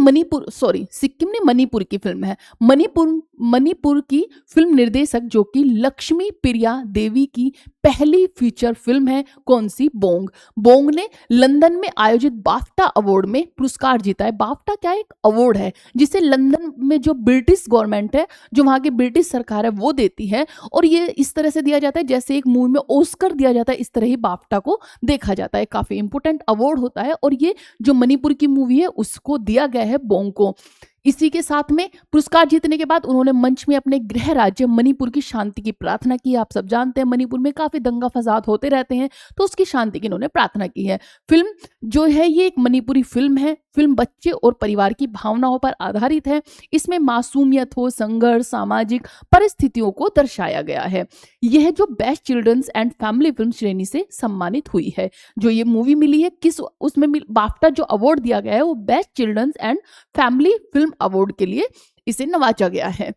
सिक्किम ने मणिपुर की फिल्म है। मणिपुर की फिल्म निर्देशक जो कि लक्ष्मी प्रिया देवी की पहली फीचर फिल्म है। कौन सी? बोंग। बोंग ने लंदन में आयोजित बाफ्टा अवार्ड में पुरस्कार जीता है। बाफ्टा क्या एक अवार्ड है जिसे लंदन में जो ब्रिटिश गवर्नमेंट है, जो वहां की ब्रिटिश सरकार है वो देती है। और ये इस तरह से दिया जाता है जैसे एक मूवी में ऑस्कर दिया जाता है, इस तरह ही बाफ्टा को देखा जाता है। काफी इंपोर्टेंट अवार्ड होता है और ये जो मणिपुर की मूवी है उसको दिया गया है बोंग को। इसी के साथ में पुरस्कार जीतने के बाद उन्होंने मंच में अपने गृह राज्य मणिपुर की शांति की प्रार्थना की। आप सब जानते हैं मणिपुर में काफी दंगा फसाद होते रहते हैं, तो उसकी शांति की इन्होंने प्रार्थना की है। फिल्म जो है ये एक मणिपुरी फिल्म है। फिल्म बच्चे और परिवार की भावनाओं पर आधारित है। इसमें मासूमियत हो, संघर्ष, सामाजिक परिस्थितियों को दर्शाया गया है। यह जो best children's and family film श्रेणी से सम्मानित हुई है। जो ये मूवी मिली है किस उसमें बाफ्टा जो अवार्ड दिया गया है वो best children's and family film award के लिए इसे नवाजा गया है।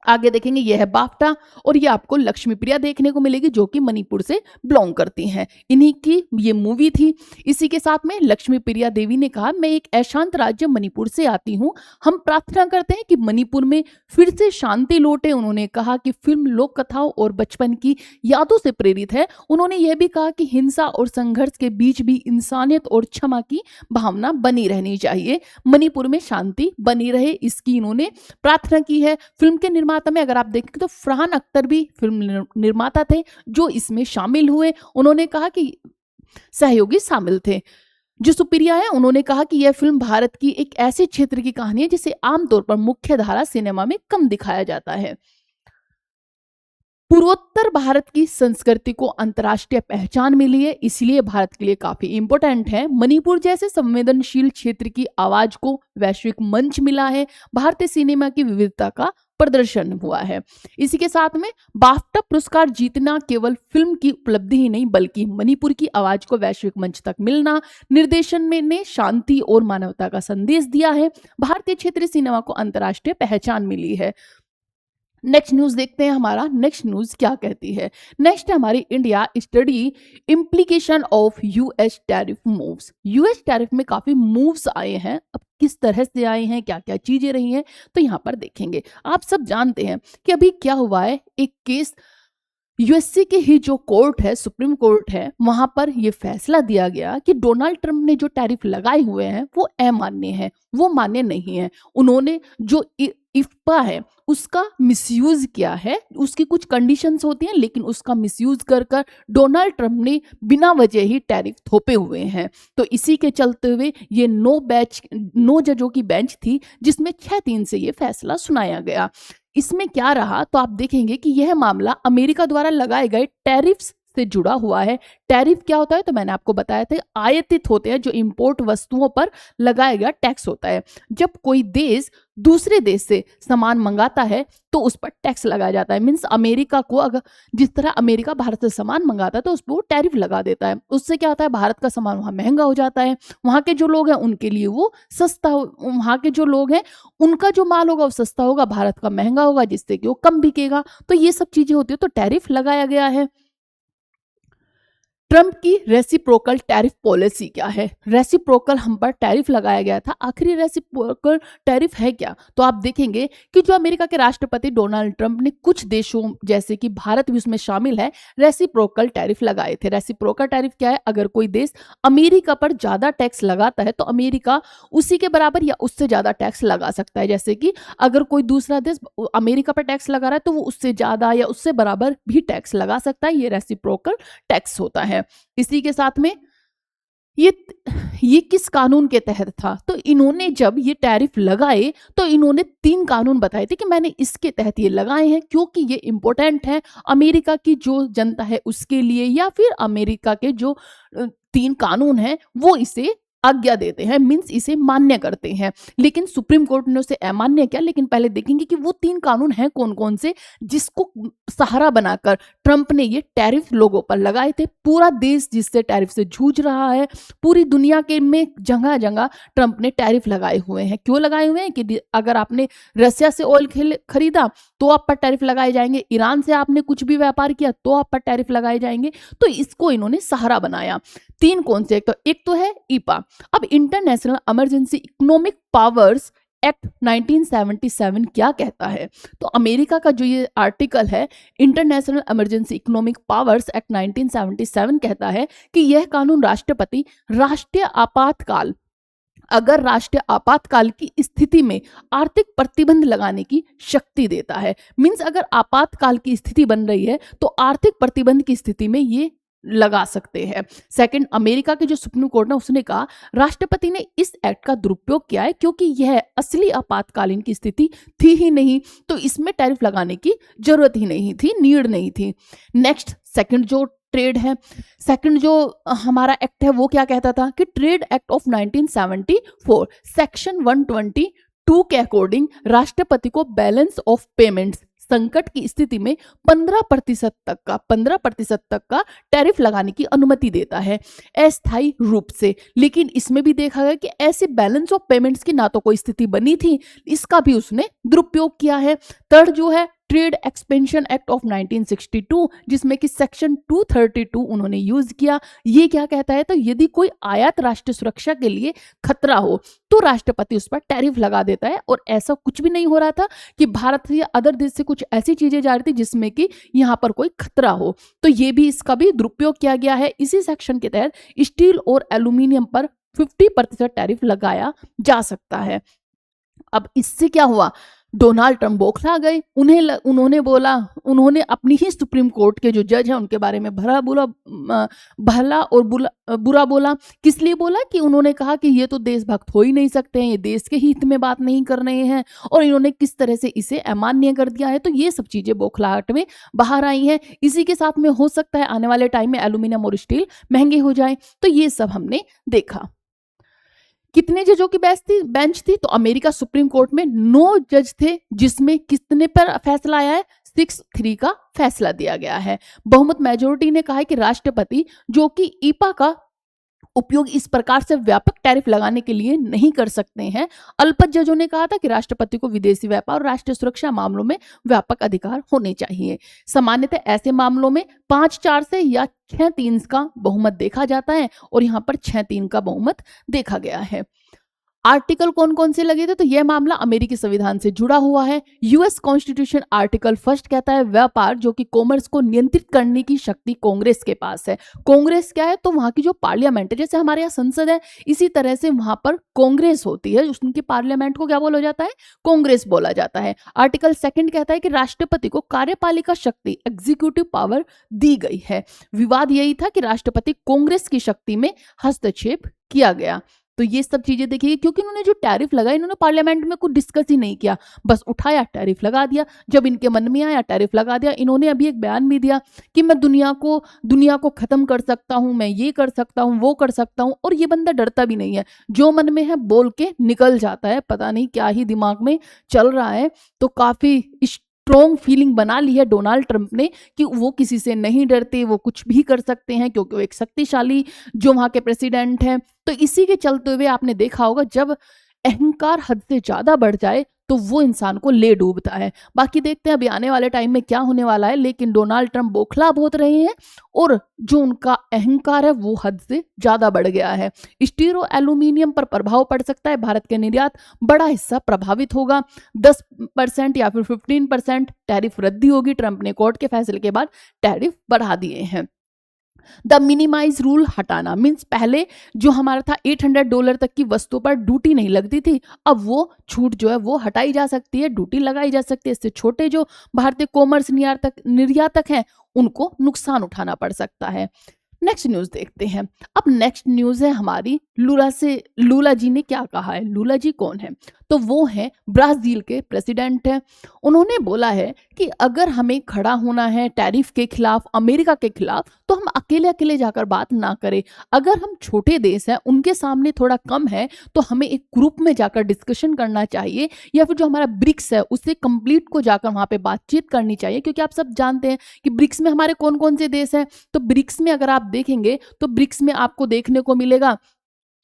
आगे देखेंगे यह है बाफ्टा, और ये आपको लक्ष्मी प्रिया देखने को मिलेगी जो कि मणिपुर से बिलोंग करती हैं। इन्हीं की ये मूवी थी। इसी के साथ में लक्ष्मी प्रिया देवी ने कहा, मैं एक अशांत राज्य मणिपुर से आती हूँ, हम प्रार्थना करते हैं कि मणिपुर में फिर से शांति लौटे। उन्होंने कहा कि फिल्म लोक कथाओं और बचपन की यादों से प्रेरित है। उन्होंने यह भी कहा कि हिंसा और संघर्ष के बीच भी इंसानियत और क्षमा की भावना बनी रहनी चाहिए, मणिपुर में शांति बनी रहे, इसकी इन्होंने प्रार्थना की है। फिल्म के निर्माता में अगर आप देखें तो फरहान अख्तर भी फिल्म निर्माता थे जो इसमें शामिल हुए। उन्होंने कहा कि सहयोगी शामिल थे। जो सुप्रिया है उन्होंने कहा कि यह फिल्म भारत की एक ऐसे क्षेत्र की कहानी है जिसे आमतौर पर मुख्य धारा सिनेमा में कम दिखाया जाता है। पूर्वोत्तर भारत की संस्कृति को अंतर्राष्ट्रीय पहचान मिली है, इसलिए भारत के लिए काफी इंपॉर्टेंट है। मणिपुर जैसे संवेदनशील क्षेत्र की आवाज को वैश्विक मंच मिला है। भारतीय सिनेमा की विविधता का प्रदर्शन हुआ है। इसी के साथ में बाफ्टा पुरस्कार जीतना केवल फिल्म की उपलब्धि ही नहीं बल्कि मणिपुर की आवाज को वैश्विक मंच तक मिलना, निर्देशन में ने शांति और मानवता का संदेश दिया है। भारतीय क्षेत्रीय सिनेमा को अंतर्राष्ट्रीय पहचान मिली है। नेक्स्ट न्यूज देखते हैं, हमारा नेक्स्ट न्यूज क्या कहती है। नेक्स्ट है हमारी India study implication of US tariff moves. US tariff में काफी मूव्स आए हैं, अब किस तरह से आए हैं, क्या क्या चीजें रही हैं, तो यहाँ पर देखेंगे। आप सब जानते हैं कि अभी क्या हुआ है, एक केस यूएसए की ही जो कोर्ट है, सुप्रीम कोर्ट है, वहां पर यह फैसला दिया गया कि डोनाल्ड ट्रंप ने जो टैरिफ लगाए हुए हैं वो अमान्य है, वो मान्य नहीं है। उन्होंने जो इफ्पा है उसका मिसयूज किया है, उसकी कुछ कंडीशंस होती हैं लेकिन उसका मिसयूज कर कर डोनाल्ड ट्रंप ने बिना वजह ही टैरिफ थोपे हुए हैं। तो इसी के चलते हुए ये 9 जजों की बेंच थी जिसमें 6-3 से ये फैसला सुनाया गया। इसमें क्या रहा तो आप देखेंगे कि यह मामला अमेरिका द्वारा लगाए गए टैरिफ्स से जुड़ा हुआ है। टैरिफ क्या होता है तो मैंने आपको बताया था, आयातित होते हैं जो इंपोर्ट वस्तुओं पर लगाया गया टैक्स होता है। जब कोई देश दूसरे देश से सामान मंगाता है तो उस पर टैक्स लगाया जाता है। मीन्स अमेरिका को अगर जिस तरह अमेरिका भारत से सामान मंगाता है तो उस पर वो टैरिफ लगा देता है। उससे क्या होता है, भारत का सामान वहाँ महंगा हो जाता है, वहाँ के जो लोग हैं उनके लिए वो सस्ता, वहाँ के जो लोग हैं उनका जो माल होगा वो सस्ता होगा, भारत का महंगा होगा जिससे कि वो कम बिकेगा। तो ये सब चीजें होती है, तो टैरिफ लगाया गया है। ट्रंप की रेसिप्रोकल टैरिफ पॉलिसी क्या है। रेसिप्रोकल हम पर टैरिफ लगाया गया था, आखिर रेसिप्रोकल टैरिफ है क्या, तो आप देखेंगे कि जो अमेरिका के राष्ट्रपति डोनाल्ड ट्रंप ने कुछ देशों जैसे कि भारत भी उसमें शामिल है रेसिप्रोकल टैरिफ लगाए थे। रेसिप्रोकल टैरिफ क्या है, अगर कोई देश अमेरिका पर ज्यादा टैक्स लगाता है तो अमेरिका उसी के बराबर या उससे ज्यादा टैक्स लगा सकता है। जैसे कि अगर कोई दूसरा देश अमेरिका पर टैक्स लगा रहा है तो वो उससे ज्यादा या उससे बराबर भी टैक्स लगा सकता है, ये रेसिप्रोकल टैक्स होता है। इसी के साथ में ये किस कानून के तहत था, तो इन्होंने जब ये टैरिफ लगाए तो इन्होंने 3 कानून बताए थे कि मैंने इसके तहत ये लगाए हैं क्योंकि ये इंपॉर्टेंट है अमेरिका की जो जनता है उसके लिए, या फिर अमेरिका के जो 3 कानून हैं वो इसे आज्ञा देते हैं, मींस इसे मान्य करते हैं। लेकिन सुप्रीम कोर्ट ने उसे अमान्य किया। लेकिन पहले देखेंगे कि वो 3 कानून हैं कौन कौन से जिसको सहारा बनाकर ट्रंप ने ये टैरिफ लोगों पर लगाए थे। पूरा देश जिससे टैरिफ से जूझ रहा है, पूरी दुनिया के में जगह जगह ट्रंप ने टैरिफ लगाए हुए हैं। क्यों लगाए हुए हैं कि अगर आपने रसिया से ऑयल खरीदा तो आप पर टैरिफ लगाए जाएंगे, ईरान से आपने कुछ भी व्यापार किया तो आप पर टैरिफ लगाए जाएंगे। तो इसको इन्होंने सहारा बनाया। 3 कौन से, एक तो है ईपा। अब international emergency economic powers act 1977 क्या कहता है, तो अमेरिका का जो ये आर्टिकल है international emergency economic powers act 1977 कहता है कि यह कानून राष्ट्रपति राष्ट्रीय आपातकाल, अगर राष्ट्रीय आपातकाल की स्थिति में आर्थिक प्रतिबंध लगाने की शक्ति देता है। मींस अगर आपातकाल की स्थिति बन रही है तो आर्थिक प्रतिबंध की स्थिति में ये लगा सकते हैं। सेकंड, अमेरिका के जो सुप्रीम कोर्ट ने उसने कहा राष्ट्रपति ने इस एक्ट का दुरुपयोग किया है क्योंकि यह असली आपातकालीन की स्थिति थी ही नहीं, तो इसमें टैरिफ लगाने की जरूरत ही नहीं थी, नीड नहीं थी। नेक्स्ट, सेकंड जो ट्रेड है, सेकंड जो हमारा एक्ट है वो क्या कहता था कि ट्रेड एक्ट ऑफ 1974 सेक्शन 122 के अकॉर्डिंग राष्ट्रपति को बैलेंस ऑफ पेमेंट्स संकट की स्थिति में 15% तक का टैरिफ लगाने की अनुमति देता है अस्थायी रूप से। लेकिन इसमें भी देखा गया कि ऐसे बैलेंस ऑफ पेमेंट्स की ना तो कोई स्थिति बनी थी, इसका भी उसने दुरुपयोग किया है। थर्ड जो है ट्रेड एक्सपेंशन एक्ट ऑफ 1962, जिसमें कि सेक्शन 232 उन्होंने यूज किया। ये क्या कहता है, तो यदि कोई आयात राष्ट्रीय सुरक्षा के लिए खतरा हो तो राष्ट्रपति उस पर टैरिफ लगा देता है। और ऐसा कुछ भी नहीं हो रहा था कि भारत या अदर देश से कुछ ऐसी चीजें जा रही थी जिसमें कि यहाँ पर कोई खतरा हो, तो ये भी इसका भी दुरुपयोग किया गया है। इसी सेक्शन के तहत स्टील और एल्यूमिनियम पर 50% टैरिफ लगाया जा सकता है। अब इससे क्या हुआ, डोनाल्ड ट्रंप बौखला गए। उन्होंने अपनी ही सुप्रीम कोर्ट के जो जज हैं उनके बारे में भला और बुरा बोला। किस लिए बोला, कि उन्होंने कहा कि ये तो देशभक्त हो ही नहीं सकते हैं, ये देश के हित में बात नहीं कर रहे हैं, और इन्होंने किस तरह से इसे अमान्य कर दिया है। तो ये सब चीजें बौखलाहट में बाहर आई हैं। इसी के साथ में हो सकता है आने वाले टाइम में एल्यूमिनियम और स्टील महंगे हो जाए। तो ये सब हमने देखा। कितने जजों की बेंच थी, तो अमेरिका सुप्रीम कोर्ट में 9 जज थे, जिसमें कितने पर फैसला आया है, 6-3 का फैसला दिया गया है। बहुमत मेजोरिटी ने कहा है कि राष्ट्रपति जो कि ईपा का उपयोग इस प्रकार से व्यापक टैरिफ लगाने के लिए नहीं कर सकते हैं। अल्पज जजों ने कहा था कि राष्ट्रपति को विदेशी व्यापार और राष्ट्रीय सुरक्षा मामलों में व्यापक अधिकार होने चाहिए। सामान्यतः ऐसे मामलों में 5-4 से या 6-3 का बहुमत देखा जाता है, और यहाँ पर 6-3 का बहुमत देखा गया है। आर्टिकल कौन कौन से लगे थे, तो यह मामला अमेरिकी संविधान से जुड़ा हुआ है। यूएस कॉन्स्टिट्यूशन आर्टिकल 1 कहता है व्यापार जो कि कॉमर्स को नियंत्रित करने की शक्ति कांग्रेस के पास है। कांग्रेस क्या है, तो वहां की जो पार्लियामेंट है, जैसे हमारे यहाँ संसद है, इसी तरह से वहां पर कांग्रेस होती है। उनकी पार्लियामेंट को क्या बोला जाता है, कांग्रेस बोला जाता है। आर्टिकल 2 कहता है कि राष्ट्रपति को कार्यपालिका शक्ति एग्जीक्यूटिव पावर दी गई है। विवाद यही था कि राष्ट्रपति कांग्रेस की शक्ति में हस्तक्षेप किया गया। तो ये सब चीजें देखिए, क्योंकि इन्होंने जो टैरिफ लगाया, इन्होंने पार्लियामेंट में कुछ डिस्कस ही नहीं किया, बस उठाया टैरिफ लगा दिया। जब इनके मन में आया टैरिफ लगा दिया। इन्होंने अभी एक बयान भी दिया कि मैं दुनिया को खत्म कर सकता हूं, मैं ये कर सकता हूं, वो कर सकता हूं। और ये बंदा डरता भी नहीं है, जो मन में है बोल के निकल जाता है। पता नहीं क्या ही दिमाग में चल रहा है। तो काफी स्ट्रॉन्ग फीलिंग बना ली है डोनाल्ड ट्रंप ने कि वो किसी से नहीं डरते, वो कुछ भी कर सकते हैं, क्योंकि वो एक शक्तिशाली जो वहां के प्रेसिडेंट हैं। तो इसी के चलते हुए आपने देखा होगा, जब अहंकार हद से ज्यादा बढ़ जाए तो वो इंसान को ले डूबता है। बाकी देखते हैं अभी आने वाले टाइम में क्या होने वाला है। लेकिन डोनाल्ड ट्रंप बौखला बहुत रहे हैं, और जो उनका अहंकार है वो हद से ज्यादा बढ़ गया है। स्टील और एल्यूमिनियम पर प्रभाव पड़ सकता है। भारत के निर्यात बड़ा हिस्सा प्रभावित होगा। 10% या फिर 15% टैरिफ रद्दी होगी। ट्रंप ने कोर्ट के फैसले के बाद टैरिफ बढ़ा दिए हैं। द मिनिमाइज रूल हटाना मीन्स पहले जो हमारा था $800 तक की वस्तु पर ड्यूटी नहीं लगती थी, अब वो छूट जो है वो हटाई जा सकती है, ड्यूटी लगाई जा सकती है। इससे छोटे जो भारतीय कॉमर्स निर्यातक हैं उनको नुकसान उठाना पड़ सकता है। नेक्स्ट न्यूज देखते हैं। अब नेक्स्ट न्यूज है हमारी लूला से। लूला जी ने क्या कहा है। लूला जी कौन है, तो वो है ब्राजील के प्रेसिडेंट हैं। उन्होंने बोला है कि अगर हमें खड़ा होना है टैरिफ के खिलाफ, अमेरिका के खिलाफ, तो हम अकेले अकेले जाकर बात ना करें। अगर हम छोटे देश हैं, उनके सामने थोड़ा कम है, तो हमें एक ग्रुप में जाकर डिस्कशन करना चाहिए, या फिर जो हमारा ब्रिक्स है उससे कंप्लीट को जाकर वहां पे बातचीत करनी चाहिए। क्योंकि आप सब जानते हैं कि ब्रिक्स में हमारे कौन कौन से देश हैं। तो ब्रिक्स में अगर आप देखेंगे तो ब्रिक्स में आपको देखने को मिलेगा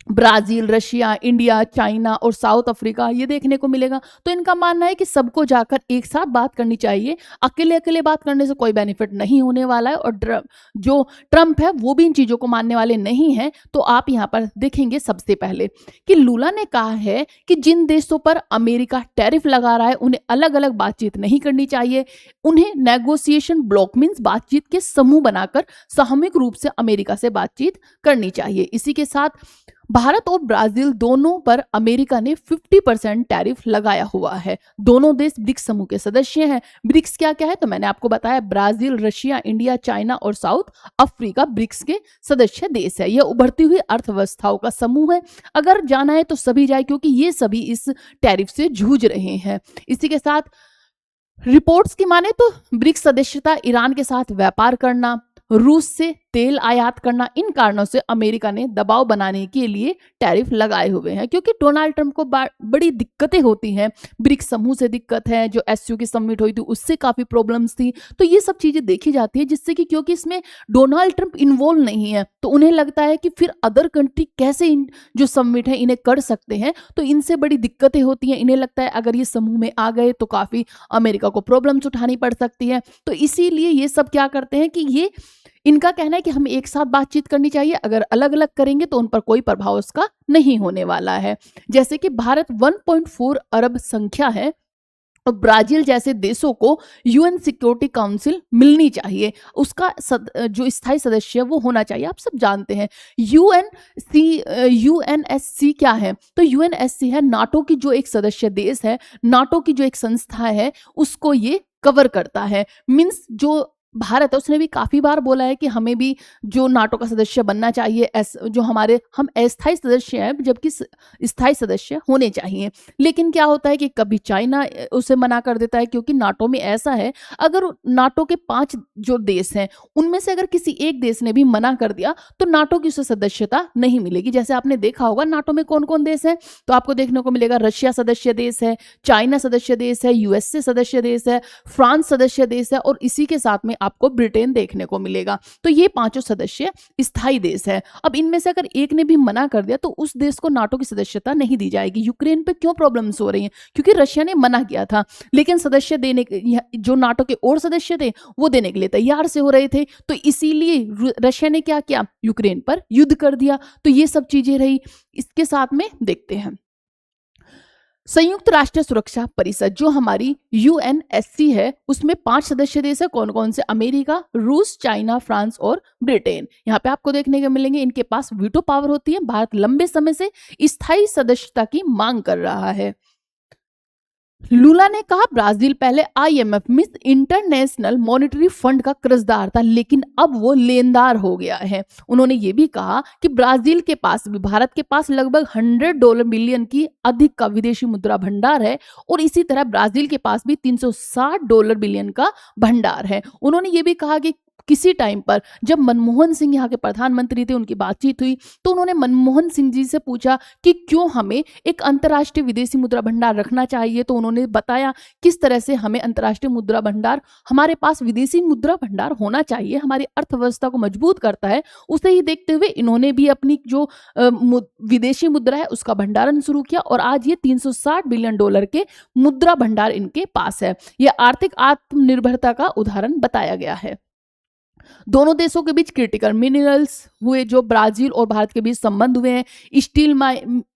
ब्राजील, रशिया, इंडिया, चाइना और साउथ अफ्रीका, ये देखने को मिलेगा। तो इनका मानना है कि सबको जाकर एक साथ बात करनी चाहिए। अकेले अकेले बात करने से कोई बेनिफिट नहीं होने वाला है। और जो ट्रंप है वो भी इन चीजों को मानने वाले नहीं हैं। तो आप यहाँ पर देखेंगे सबसे पहले कि लूला ने कहा है कि जिन देशों पर अमेरिका टैरिफ लगा रहा है उन्हें अलग अलग बातचीत नहीं करनी चाहिए। उन्हें नेगोशिएशन ब्लॉक मीन्स बातचीत के समूह बनाकर सामूहिक रूप से अमेरिका से बातचीत करनी चाहिए। इसी के साथ भारत और ब्राजील दोनों पर अमेरिका ने 50% टैरिफ लगाया हुआ है। दोनों देश ब्रिक्स समूह के सदस्य हैं। ब्रिक्स क्या क्या है, तो मैंने आपको बताया ब्राजील, रशिया, इंडिया, चाइना और साउथ अफ्रीका ब्रिक्स के सदस्य देश है। यह उभरती हुई अर्थव्यवस्थाओं का समूह है। अगर जाना है तो सभी जाए, क्योंकि ये सभी इस टैरिफ से जूझ रहे हैं। इसी के साथ रिपोर्ट्स की माने तो ब्रिक्स सदस्यता ईरान के साथ व्यापार करना, रूस से तेल आयात करना, इन कारणों से अमेरिका ने दबाव बनाने के लिए टैरिफ लगाए हुए हैं, क्योंकि डोनाल्ड ट्रंप को बड़ी दिक्कतें होती हैं। ब्रिक्स समूह से दिक्कत है, जो एससीओ की समिट हुई थी उससे काफी प्रॉब्लम्स थी। तो ये सब चीजें देखी जाती है, जिससे कि क्योंकि इसमें डोनाल्ड ट्रंप इन्वॉल्व नहीं है तो उन्हें लगता है कि फिर अदर कंट्री कैसे इन जो समिट है इन्हें कर सकते हैं, तो इनसे बड़ी दिक्कतें होती हैं। इन्हें लगता है अगर ये समूह में आ गए तो काफी अमेरिका को प्रॉब्लम्स उठानी पड़ सकती है। तो इसीलिए ये सब क्या करते हैं कि ये इनका कहना है कि हमें एक साथ बातचीत करनी चाहिए, अगर अलग अलग करेंगे तो उन पर कोई प्रभाव उसका नहीं होने वाला है। जैसे कि भारत 1.4 अरब संख्या है और ब्राजील जैसे देशों को यूएन सिक्योरिटी काउंसिल मिलनी चाहिए, उसका जो स्थायी सदस्य है वो होना चाहिए। आप सब जानते हैं यूएनएससी क्या है, तो यूएनएससी है नाटो की जो एक सदस्य देश है, नाटो की जो एक संस्था है उसको ये कवर करता है। मीन्स जो भारत है उसने भी काफी बार बोला है कि हमें भी जो नाटो का सदस्य बनना चाहिए, जो हम अस्थायी सदस्य हैं जबकि स्थायी सदस्य होने चाहिए। लेकिन क्या होता है कि कभी चाइना उसे मना कर देता है, क्योंकि नाटो में ऐसा है अगर नाटो के 5 जो देश हैं उनमें से अगर किसी एक देश ने भी मना कर दिया तो नाटो की उसे सदस्यता नहीं मिलेगी। जैसे आपने देखा होगा नाटो में कौन कौन देश है, तो आपको देखने को मिलेगा रशिया सदस्य देश है, चाइना सदस्य देश है, यूएसए सदस्य देश है, फ्रांस सदस्य देश है और इसी के साथ में आपको ब्रिटेन देखने को मिलेगा। तो ये 5 सदस्य स्थायी देश है। अब इनमें से अगर एक ने भी मना कर दिया तो उस देश को नाटो की सदस्यता नहीं दी जाएगी। यूक्रेन पे क्यों प्रॉब्लम्स हो रही हैं, क्योंकि रशिया ने मना किया था, लेकिन सदस्य देने जो नाटो के और सदस्य थे वो देने के लिए तैयार से हो रहे थे, तो इसीलिए रशिया ने क्या किया, यूक्रेन पर युद्ध कर दिया। तो ये सब चीजें रही। इसके साथ में देखते हैं संयुक्त राष्ट्र सुरक्षा परिषद जो हमारी यूएनएससी है, उसमें 5 सदस्य देश है। कौन कौन से, अमेरिका, रूस, चाइना, फ्रांस और ब्रिटेन। यहाँ पे आपको देखने को मिलेंगे इनके पास वीटो पावर होती है। भारत लंबे समय से स्थायी सदस्यता की मांग कर रहा है। लूला ने कहा ब्राजील पहले IMF means international monetary fund का कर्जदार था, लेकिन अब वो लेनदार हो गया है। उन्होंने ये भी कहा कि ब्राजील के पास भी भारत के पास लगभग $100 बिलियन की अधिक का विदेशी मुद्रा भंडार है और इसी तरह ब्राजील के पास भी $360 बिलियन का भंडार है। उन्होंने ये भी कहा कि किसी टाइम पर जब मनमोहन सिंह यहाँ के प्रधानमंत्री थे, उनकी बातचीत हुई तो उन्होंने मनमोहन सिंह जी से पूछा कि क्यों हमें एक अंतर्राष्ट्रीय विदेशी मुद्रा भंडार रखना चाहिए। तो उन्होंने बताया किस तरह से हमें अंतर्राष्ट्रीय मुद्रा भंडार, हमारे पास विदेशी मुद्रा भंडार होना चाहिए, हमारी अर्थव्यवस्था को मजबूत करता है। उसे ही देखते हुए इन्होंने भी अपनी जो विदेशी मुद्रा है उसका भंडारण शुरू किया और आज ये $360 बिलियन के मुद्रा भंडार इनके पास है। यह आर्थिक आत्मनिर्भरता का उदाहरण बताया गया है। दोनों देशों के बीच क्रिटिकल मिनरल्स हुए, जो ब्राजील और भारत के बीच संबंध हुए हैं, स्टील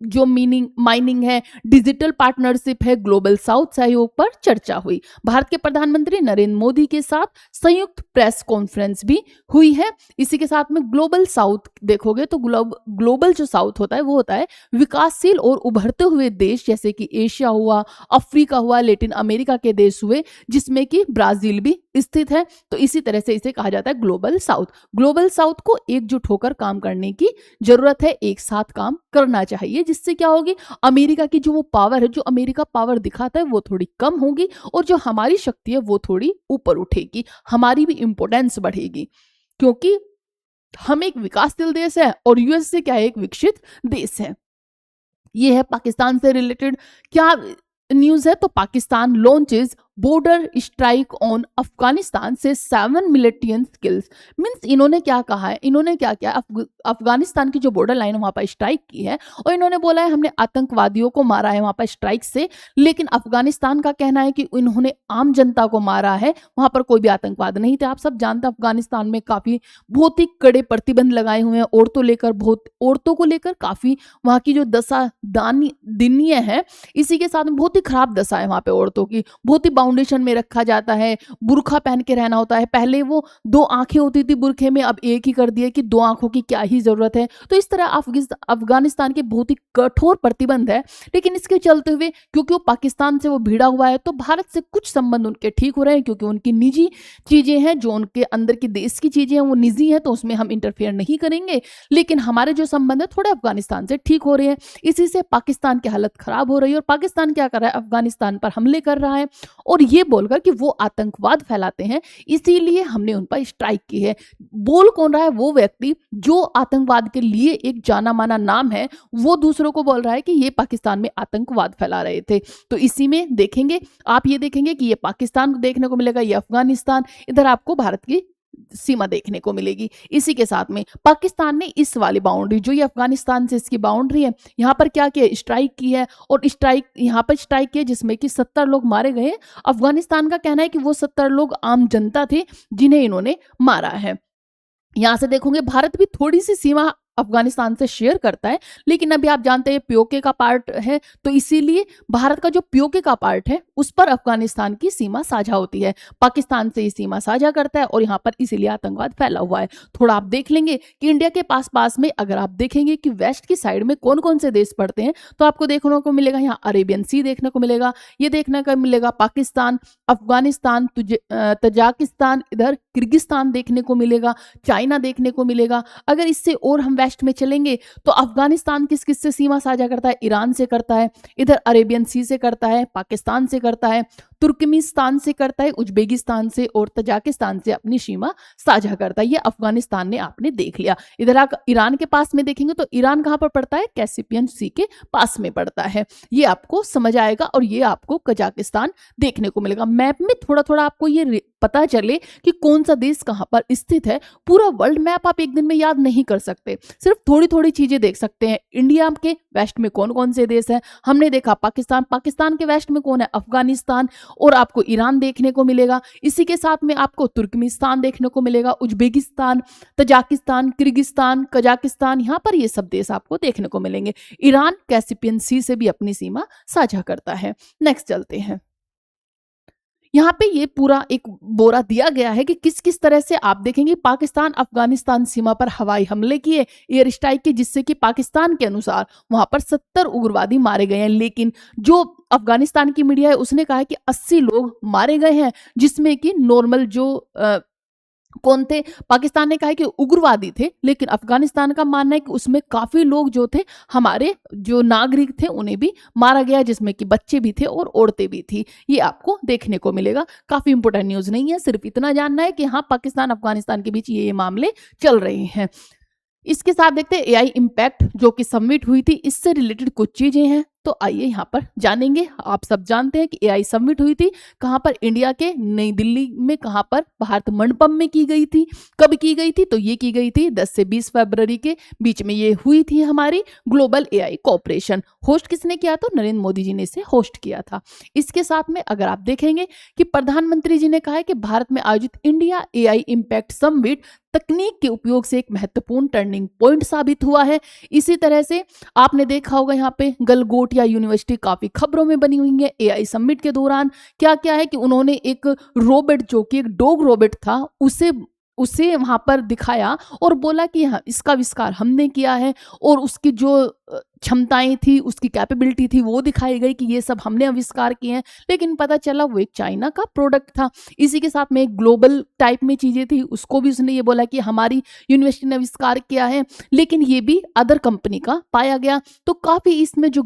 जो माइनिंग है, डिजिटल पार्टनरशिप है, ग्लोबल साउथ सहयोग पर चर्चा हुई। भारत के प्रधानमंत्री नरेंद्र मोदी के साथ संयुक्त प्रेस कॉन्फ्रेंस भी हुई है। इसी के साथ में ग्लोबल साउथ देखोगे तो ग्लोबल जो साउथ होता है वो होता है विकासशील और उभरते हुए देश, जैसे कि एशिया हुआ, अफ्रीका हुआ, लैटिन अमेरिका के देश हुए, जिसमें कि ब्राजील भी स्थित है। तो इसी तरह से इसे कहा जाता है ग्लोबल साउथ। ग्लोबल साउथ को एकजुट होकर काम करने की जरूरत है, एक साथ काम करना चाहिए, जिससे क्या होगी, अमेरिका की जो वो पावर है, जो अमेरिका पावर दिखाता है वो थोड़ी कम होगी और जो हमारी शक्ति है वो थोड़ी ऊपर उठेगी, हमारी भी इंपोर्टेंस बढ़ेगी, क्योंकि हम एक विकासशील देश है और यूएस से क्या है, एक विकसित देश है। ये है पाकिस्तान से रिलेटेड क्या न्यूज है, तो Pakistan launches border strike on Afghanistan से 7 मिलिटियन किल्स। मीन्स इन्होंने क्या कहा है, इन्होंने क्या किया, अफगानिस्तान की जो बॉर्डर लाइन है वहां पर स्ट्राइक की है और इन्होंने बोला है हमने आतंकवादियों को मारा है वहां पर स्ट्राइक से। लेकिन अफगानिस्तान का कहना है कि इन्होंने आम जनता को मारा है, वहां पर कोई भी आतंकवाद नहीं थे। आप सब जानते हैं अफगानिस्तान में काफी बहुत ही कड़े प्रतिबंध लगाए हुए हैं औरतों को लेकर काफी वहां की जो दशा दयनीय है। इसी के साथ में बहुत ही खराब दशा है वहां पे औरतों की, बहुत ही फाउंडेशन में रखा जाता है, बुर्खा पहन के रहना होता है। पहले वो 2 आंखें होती थी बुर्खे में, अब एक ही कर दिया कि 2 आंखों की क्या ही जरूरत है। तो इस तरह अफगानिस्तान के बहुत ही कठोर प्रतिबंध है। लेकिन इसके चलते हुए क्योंकि वो पाकिस्तान से वो भिड़ा हुआ है तो भारत से कुछ संबंध उनके ठीक हो रहे हैं, क्योंकि उनकी निजी चीजें हैं, जो उनके अंदर की देश की चीजें हैं वो निजी है, तो उसमें हम इंटरफेयर नहीं करेंगे। लेकिन हमारे जो संबंध है थोड़े अफगानिस्तान से ठीक हो रहे हैं। इसी से पाकिस्तान की हालत खराब हो रही है और पाकिस्तान क्या कर रहा है, अफगानिस्तान पर हमले कर रहा है। और ये बोलकर कि वो आतंकवाद फैलाते हैं, इसीलिए हमने उन पर स्ट्राइक की है। बोल कौन रहा है? वो व्यक्ति जो आतंकवाद के लिए एक जाना माना नाम है, वो दूसरों को बोल रहा है कि ये पाकिस्तान में आतंकवाद फैला रहे थे। तो इसी में देखेंगे, आप ये देखेंगे कि ये पाकिस्तान देखने को मिलेगा, ये अफगानिस्तान, इधर आपको भारत की सीमा देखने को मिलेगी। इसी के साथ में पाकिस्तान ने इस वाली बाउंड्री, जो ये अफगानिस्तान से इसकी बाउंड्री है, यहाँ पर क्या किया? स्ट्राइक की है। और स्ट्राइक यहाँ पर स्ट्राइक किया जिसमें कि 70 लोग मारे गए। अफगानिस्तान का कहना है कि वो 70 लोग आम जनता थे जिन्हें इन्होंने मारा है। यहाँ से देखोगे भारत भी थोड़ी सी सीमा अफगानिस्तान से शेयर करता है, लेकिन अभी आप जानते हैं पीओके का पार्ट है, तो इसीलिए भारत का जो पीओके का पार्ट है उस पर अफगानिस्तान की सीमा साझा होती है। पाकिस्तान से ये सीमा साझा करता है और यहाँ पर इसीलिए आतंकवाद फैला हुआ है। थोड़ा आप देख लेंगे कि इंडिया के पास पास में अगर आप देखेंगे कि वेस्ट की साइड में कौन कौन से देश पड़ते हैं, तो आपको देखने को मिलेगा यहाँ अरेबियन सी देखने को मिलेगा, ये देखने को मिलेगा पाकिस्तान, अफगानिस्तान, तजाकिस्तान, इधर किर्गिस्तान देखने को मिलेगा, चाइना देखने को मिलेगा। अगर इससे और हम वेस्ट में चलेंगे तो अफगानिस्तान किस किस से सीमा साझा करता है? ईरान से करता है, इधर अरेबियन सी से करता है, पाकिस्तान से करता है, तुर्कमेनिस्तान से करता है, उज्बेकिस्तान से और तजाकिस्तान से अपनी सीमा साझा करता है। ये अफगानिस्तान ने आपने देख लिया। इधर आप ईरान के पास में देखेंगे तो ईरान कहां पर पड़ता है? कैस्पियन सी के पास में पड़ता है। ये आपको समझ आएगा और ये आपको कजाकिस्तान देखने को मिलेगा। मैप में थोड़ा थोड़ा आपको ये पता चले कि कौन सा देश कहां पर स्थित है। पूरा वर्ल्ड मैप आप एक दिन में याद नहीं कर सकते, सिर्फ थोड़ी थोड़ी चीजें देख सकते हैं। इंडिया के वेस्ट में कौन कौन से देश हैं हमने देखा, पाकिस्तान, पाकिस्तान के वेस्ट में कौन है? अफगानिस्तान, और आपको ईरान देखने को मिलेगा। इसी के साथ में आपको तुर्कमेनिस्तान देखने को मिलेगा, उज्बेकिस्तान, तजाकिस्तान, किर्गिस्तान, कजाकिस्तान, यहाँ पर ये सब देश आपको देखने को मिलेंगे। ईरान कैस्पियन सी से भी अपनी सीमा साझा करता है। नेक्स्ट चलते हैं। यहाँ पे ये पूरा एक बोरा दिया गया है कि किस किस तरह से आप देखेंगे पाकिस्तान अफगानिस्तान सीमा पर हवाई हमले किए, एयर स्ट्राइक किए, जिससे कि पाकिस्तान के अनुसार वहां पर 70 उग्रवादी मारे गए हैं। लेकिन जो अफगानिस्तान की मीडिया है उसने कहा है कि 80 लोग मारे गए हैं, जिसमें कि नॉर्मल जो कौन थे? पाकिस्तान ने कहा है कि उग्रवादी थे, लेकिन अफगानिस्तान का मानना है कि उसमें काफी लोग जो थे हमारे जो नागरिक थे उन्हें भी मारा गया, जिसमें कि बच्चे भी थे और औरतें भी थी। ये आपको देखने को मिलेगा। काफी इंपोर्टेंट न्यूज नहीं है, सिर्फ इतना जानना है कि हाँ पाकिस्तान अफगानिस्तान के बीच ये मामले चल रहे हैं। इसके साथ देखते हैं एआई इम्पैक्ट जो कि सबमिट हुई थी, इससे रिलेटेड कुछ चीजें हैं, तो आइए यहाँ पर जानेंगे। आप सब जानते हैं कि एआई सबमिट हुई थी कहाँ पर? इंडिया के नई दिल्ली में। कहाँ पर? भारत मंडपम में की गई थी। कब की गई थी? तो ये की गई थी 10 से 20 फरवरी के बीच में ये हुई थी हमारी ग्लोबल एआई कोऑपरेशन। होस्ट किसने किया? तो नरेंद्र मोदी जी ने इसे होस्ट किया था। इसके साथ में अगर आप देखेंगे कि प्रधानमंत्री जी ने कहा है कि भारत में आयोजित इंडिया एआई इम्पैक्ट समिट तकनीक के उपयोग से एक महत्वपूर्ण टर्निंग पॉइंट साबित हुआ है। इसी तरह से आपने देखा होगा यहाँ पे गलगोटिया यूनिवर्सिटी काफी खबरों में बनी हुई है। एआई समिट के दौरान क्या क्या है कि उन्होंने एक रोबोट जो कि एक डॉग रोबोट था उसे वहां पर दिखाया और बोला कि हाँ इसका आविष्कार हमने किया है, और उसकी जो क्षमताएं थी, उसकी कैपेबिलिटी थी, वो दिखाई गई कि ये सब हमने आविष्कार किए हैं। लेकिन पता चला वो एक चाइना का प्रोडक्ट था। इसी के साथ में एक ग्लोबल टाइप में चीजें थी, उसको भी उसने ये बोला कि हमारी यूनिवर्सिटी ने आविष्कार किया है, लेकिन ये भी अदर कंपनी का पाया गया। तो काफी इसमें जो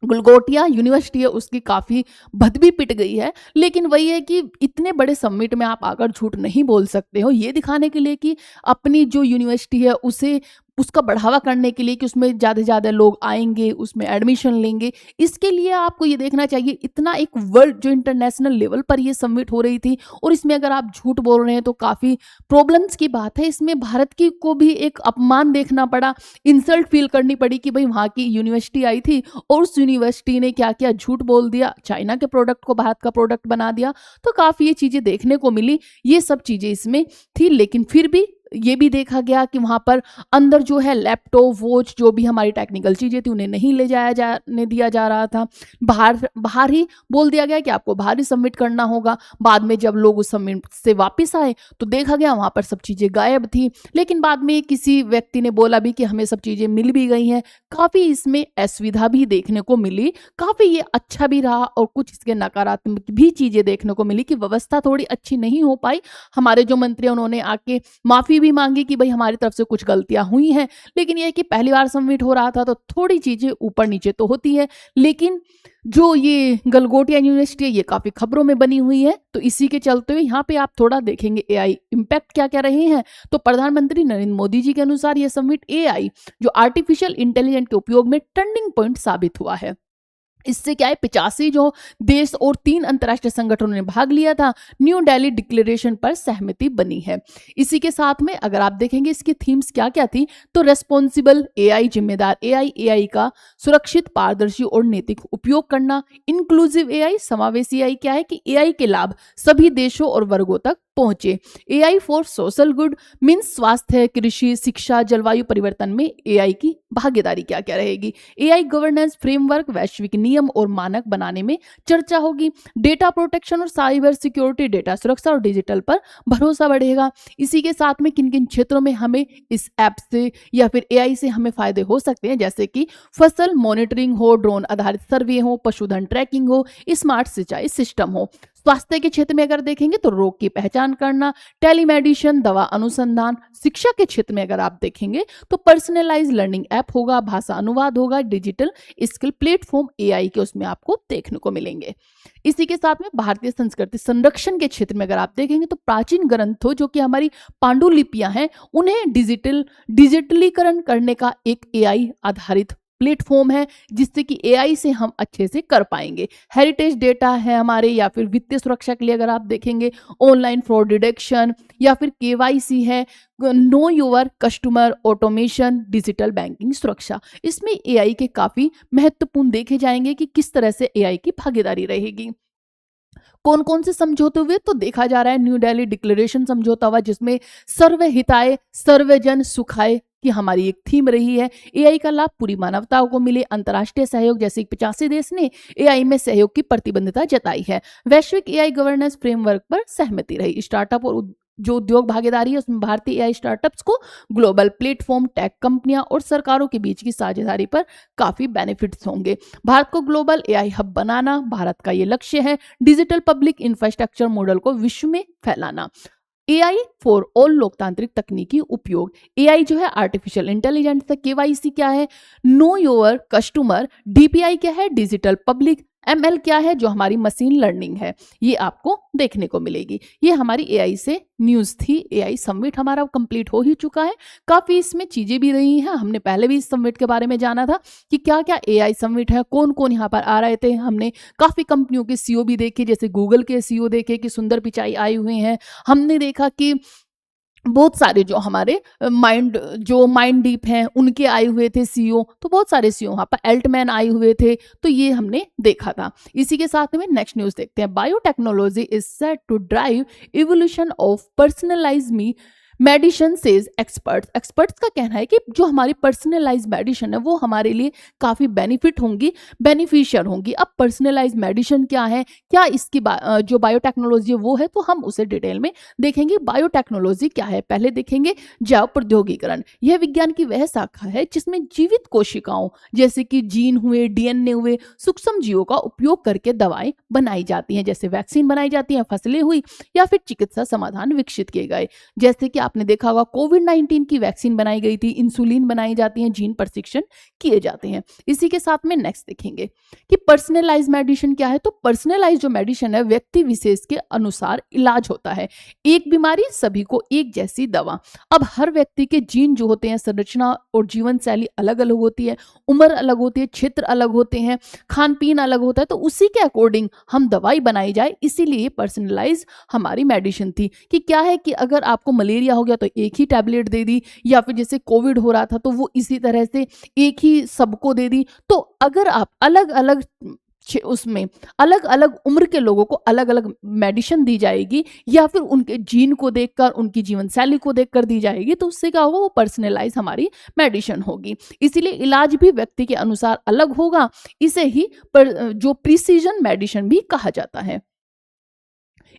गलगोटिया यूनिवर्सिटी है उसकी काफी भद्दी पिट गई है। लेकिन वही है कि इतने बड़े समिट में आप आकर झूठ नहीं बोल सकते हो, ये दिखाने के लिए कि अपनी जो यूनिवर्सिटी है उसे उसका बढ़ावा करने के लिए कि उसमें ज़्यादा से ज़्यादा लोग आएंगे, उसमें एडमिशन लेंगे। इसके लिए आपको ये देखना चाहिए इतना एक वर्ल्ड जो इंटरनेशनल लेवल पर ये समिट हो रही थी, और इसमें अगर आप झूठ बोल रहे हैं तो काफ़ी प्रॉब्लम्स की बात है। इसमें भारत की को भी एक अपमान देखना पड़ा, इंसल्ट फील करनी पड़ी कि भाई वहाँ की यूनिवर्सिटी आई थी और उस यूनिवर्सिटी ने क्या किया, झूठ बोल दिया, चाइना के प्रोडक्ट को भारत का प्रोडक्ट बना दिया। तो काफ़ी ये चीज़ें देखने को मिली, ये सब चीज़ें इसमें थी। लेकिन फिर भी ये भी देखा गया कि वहां पर अंदर जो है लैपटॉप, वॉच, जो भी हमारी टेक्निकल चीजें थी उन्हें नहीं ले जाने दिया जा रहा था। बाहर ही बोल दिया गया कि आपको बाहर ही सबमिट करना होगा। बाद में जब लोग उस सबमिट से वापस आए तो देखा गया वहां पर सब चीजें गायब थी। लेकिन बाद में किसी व्यक्ति ने बोला भी कि हमें सब चीजें मिल भी गई हैं। काफी इसमें असुविधा भी देखने को मिली, काफी ये अच्छा भी रहा, और कुछ इसके नकारात्मक भी चीजें देखने को मिली कि व्यवस्था थोड़ी अच्छी नहीं हो पाई। हमारे जो मंत्री उन्होंने आके माफी माफ़ी भी मांगी कि भाई हमारी तरफ से कुछ गलतियां हुई हैं, लेकिन ये है कि पहली बार सबमिट हो रहा था तो थोड़ी चीज़ें ऊपर नीचे तो होती है। लेकिन जो ये गलगोटिया यूनिवर्सिटी है ये काफ़ी खबरों में बनी हुई है, तो इसी के चलते हुए यहाँ पे आप थोड़ा देखेंगे एआई इम्पैक्ट क्या क्या रहे हैं। तो प्रधानमंत्री नरेंद्र मोदी जी के अनुसार ये समिट एआई जो आर्टिफिशियल इंटेलिजेंस के उपयोग में टर्निंग पॉइंट साबित हुआ है। इससे क्या है, 85 जो देश और 3 अंतर्राष्ट्रीय संगठनों ने भाग लिया था, न्यू दिल्ली डिक्लेरेशन पर सहमति बनी है। इसी के साथ में अगर आप देखेंगे इसकी थीम्स क्या क्या थी, तो रेस्पॉन्सिबल एआई, जिम्मेदार एआई, एआई का सुरक्षित, पारदर्शी और नैतिक उपयोग करना, इंक्लूसिव एआई, समावेशी एआई क्या है कि एआई के लाभ सभी देशों और वर्गों तक पहुंचे, AI for social good means स्वास्थ्य, कृषि, शिक्षा, जलवायु परिवर्तन में एआई की भागीदारी क्या क्या रहेगी, एआई गवर्नेंस फ्रेमवर्क, वैश्विक नियम और मानक बनाने में चर्चा होगी, डेटा प्रोटेक्शन और साइबर सिक्योरिटी, डेटा सुरक्षा और डिजिटल पर भरोसा बढ़ेगा। इसी के साथ में किन किन क्षेत्रों में हमें इस ऐप से या फिर एआई से हमें फायदे हो सकते हैं, जैसे कि फसल मॉनिटरिंग हो, ड्रोन आधारित सर्वे हो, पशुधन ट्रैकिंग हो, स्मार्ट सिंचाई सिस्टम हो। स्वास्थ्य के क्षेत्र में अगर देखेंगे तो रोग की पहचान करना, टेलीमेडिसिन, दवा अनुसंधान। शिक्षा के क्षेत्र में अगर आप देखेंगे तो पर्सनलाइज लर्निंग ऐप होगा, भाषा अनुवाद होगा, डिजिटल स्किल प्लेटफॉर्म एआई के उसमें आपको देखने को मिलेंगे। इसी के साथ में भारतीय संस्कृति संरक्षण के क्षेत्र में अगर आप देखेंगे तो प्राचीन ग्रंथों जो कि हमारी पांडुलिपियां हैं उन्हें डिजिटलीकरण करने का एक एआई आधारित प्लेटफॉर्म है, जिससे कि एआई से हम अच्छे से कर पाएंगे। हेरिटेज डेटा है हमारे, या फिर वित्तीय सुरक्षा के लिए अगर आप देखेंगे ऑनलाइन फ्रॉड डिटेक्शन, या फिर केवाईसी है, know your customer, automation, digital banking सुरक्षा। इसमें एआई के काफी महत्वपूर्ण देखे जाएंगे कि किस तरह से एआई की भागीदारी रहेगी। कौन कौन से समझौते हुए, तो देखा जा रहा है न्यू दिल्ली डिक्लेरेशन समझौता हुआ, जिसमें सर्व हिताय सर्वजन सुखाय की हमारी एक थीम रही है। एआई का लाभ पूरी मानवता को मिले, अंतर्राष्ट्रीय सहयोग, जैसे 85 देश ने एआई में सहयोग की प्रतिबद्धता जताई है। वैश्विक एआई गवर्नेंस फ्रेमवर्क पर सहमति रही। स्टार्टअप और जो उद्योग भागीदारी है उसमें भारतीय एआई स्टार्टअप्स को ग्लोबल प्लेटफॉर्म, टेक कंपनियां और सरकारों के बीच की साझेदारी पर काफी बेनिफिट्स होंगे। भारत को ग्लोबल एआई हब बनाना भारत का ये लक्ष्य है। डिजिटल पब्लिक इंफ्रास्ट्रक्चर मॉडल को विश्व में फैलाना। एआई फॉर ऑल लोकतांत्रिक तकनीकी उपयोग। एआई जो है आर्टिफिशियल इंटेलिजेंस है, केवाईसी क्या है, नो योर कस्टमर, डीपीआई क्या है, डिजिटल पब्लिक, एमएल क्या है जो हमारी मशीन लर्निंग है, ये आपको देखने को मिलेगी। ये हमारी एआई से न्यूज़ थी। एआई समिट हमारा कंप्लीट हो ही चुका है। काफ़ी इसमें चीज़ें भी रही हैं, हमने पहले भी इस समिट के बारे में जाना था कि क्या क्या एआई समिट है, कौन कौन यहाँ पर आ रहे थे। हमने काफ़ी कंपनियों के सीईओ भी देखे, जैसे गूगल के सीईओ देखे कि सुंदर पिचाई आए हुए हैं। हमने देखा कि बहुत सारे जो हमारे माइंड डीप हैं उनके आए हुए थे सीईओ, तो बहुत सारे सीईओ वहाँ पर एल्टमैन आए हुए थे, तो ये हमने देखा था। इसी के साथ में नेक्स्ट न्यूज़ देखते हैं। Biotechnology is set to drive evolution of personalise me medicine says experts का कहना है कि जो हमारी पर्सनलाइज मेडिसिन है वो हमारे लिए काफ़ी बेनिफिशियल होंगी। अब पर्सनलाइज मेडिसिन क्या है, क्या इसकी जो बायोटेक्नोलॉजी है वो है, तो हम उसे डिटेल में देखेंगे। बायोटेक्नोलॉजी क्या है, पहले देखेंगे जैव प्रौद्योगिकरण। यह विज्ञान की वह शाखा है जिसमें जीवित कोशिकाओं जैसे कि जीन हुए, डीएनए हुए, सूक्ष्म जीवों का उपयोग करके दवाएं बनाई जाती हैं, जैसे वैक्सीन बनाई जाती हैं, फसलें हुई, या फिर चिकित्सा समाधान विकसित किए गए। जैसे कि आपने देखा होगा कोविड-19 की वैक्सीन बनाई गई थी, इंसुलिन बनाई जाती है, जीन प्रशिक्षण किए जाते हैं। इसी के साथ में नेक्स्ट देखेंगे कि पर्सनलाइज मेडिसिन क्या है। तो पर्सनलाइज जो मेडिसिन है व्यक्ति विशेष के अनुसार इलाज होता है, एक बीमारी सभी को एक जैसी दवा। अब हर व्यक्ति के जीन जो होते हैं, संरचना और जीवन शैली अलग अलग होती है, उम्र अलग होती है, क्षेत्र अलग होते हैं, खान पीन अलग होता है, तो उसी के अकॉर्डिंग हम दवाई बनाई जाए। इसीलिए पर्सनलाइज हमारी मेडिसिन थी कि क्या है कि अगर आपको मलेरिया हो गया तो एक ही टैबलेट दे दी, या फिर जैसे कोविड हो रहा था तो वो इसी तरह से एक ही सबको दे दी। तो अगर आप अलग अलग उसमें अलग अलग उम्र के लोगों को अलग अलग मेडिसिन दी जाएगी, या फिर उनके जीन को देखकर, उनकी जीवन शैली को देखकर दी जाएगी, तो उससे क्या होगा, वो पर्सनलाइज हमारी मेडिसिन होगी। इसीलिए इलाज भी व्यक्ति के अनुसार अलग होगा। इसे ही जो प्रिसीजन मेडिसिन भी कहा जाता है।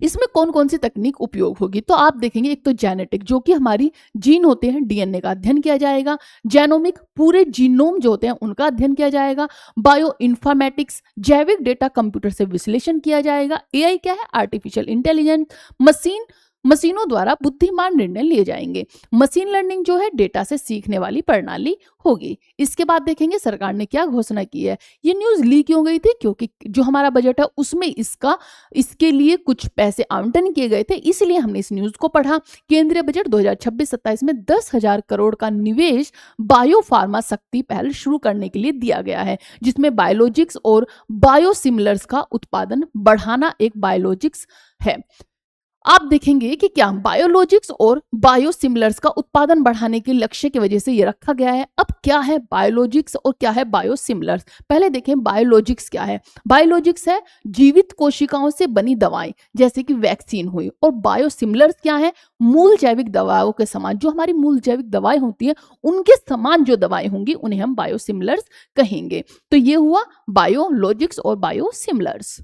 इसमें कौन कौन सी तकनीक उपयोग होगी, तो आप देखेंगे एक तो जेनेटिक, जो कि हमारी जीन होते हैं, डीएनए का अध्ययन किया जाएगा। जेनोमिक, पूरे जीनोम जो होते हैं उनका अध्ययन किया जाएगा। बायो इन्फॉर्मेटिक्स, जैविक डेटा कंप्यूटर से विश्लेषण किया जाएगा। एआई क्या है, आर्टिफिशियल इंटेलिजेंस, मशीन मशीनों द्वारा बुद्धिमान निर्णय लिए जाएंगे। मशीन लर्निंग जो है डेटा से सीखने वाली प्रणाली होगी। इसके बाद देखेंगे सरकार ने क्या घोषणा की है। ये न्यूज लीक क्यों गई थी, क्योंकि जो हमारा बजट है उसमें इसके लिए कुछ पैसे आवंटन किए गए थे, इसलिए हमने इस न्यूज को पढ़ा। केंद्रीय बजट 2026-27 में 10,000 करोड़ का निवेश बायो फार्मा शक्ति पहल शुरू करने के लिए दिया गया है, जिसमें बायोलॉजिक्स और बायोसिमिलर्स का उत्पादन बढ़ाना एक बायोलॉजिक्स है। आप देखेंगे कि क्या बायोलॉजिक्स और बायोसिमिलर्स का उत्पादन बढ़ाने के लक्ष्य की वजह से ये रखा गया है। अब क्या है बायोलॉजिक्स और क्या है बायोसिमिलर्स, पहले देखें बायोलॉजिक्स क्या है। बायोलॉजिक्स है जीवित कोशिकाओं से बनी दवाएं जैसे कि वैक्सीन हुई, और बायोसिमिलर्स क्या है, मूल जैविक दवाओं के समान, जो हमारी मूल जैविक दवाएं होती हैं उनके समान जो दवाएं होंगी उन्हें हम बायोसिमिलर्स कहेंगे। तो ये हुआ बायोलॉजिक्स और बायोसिमिलर्स।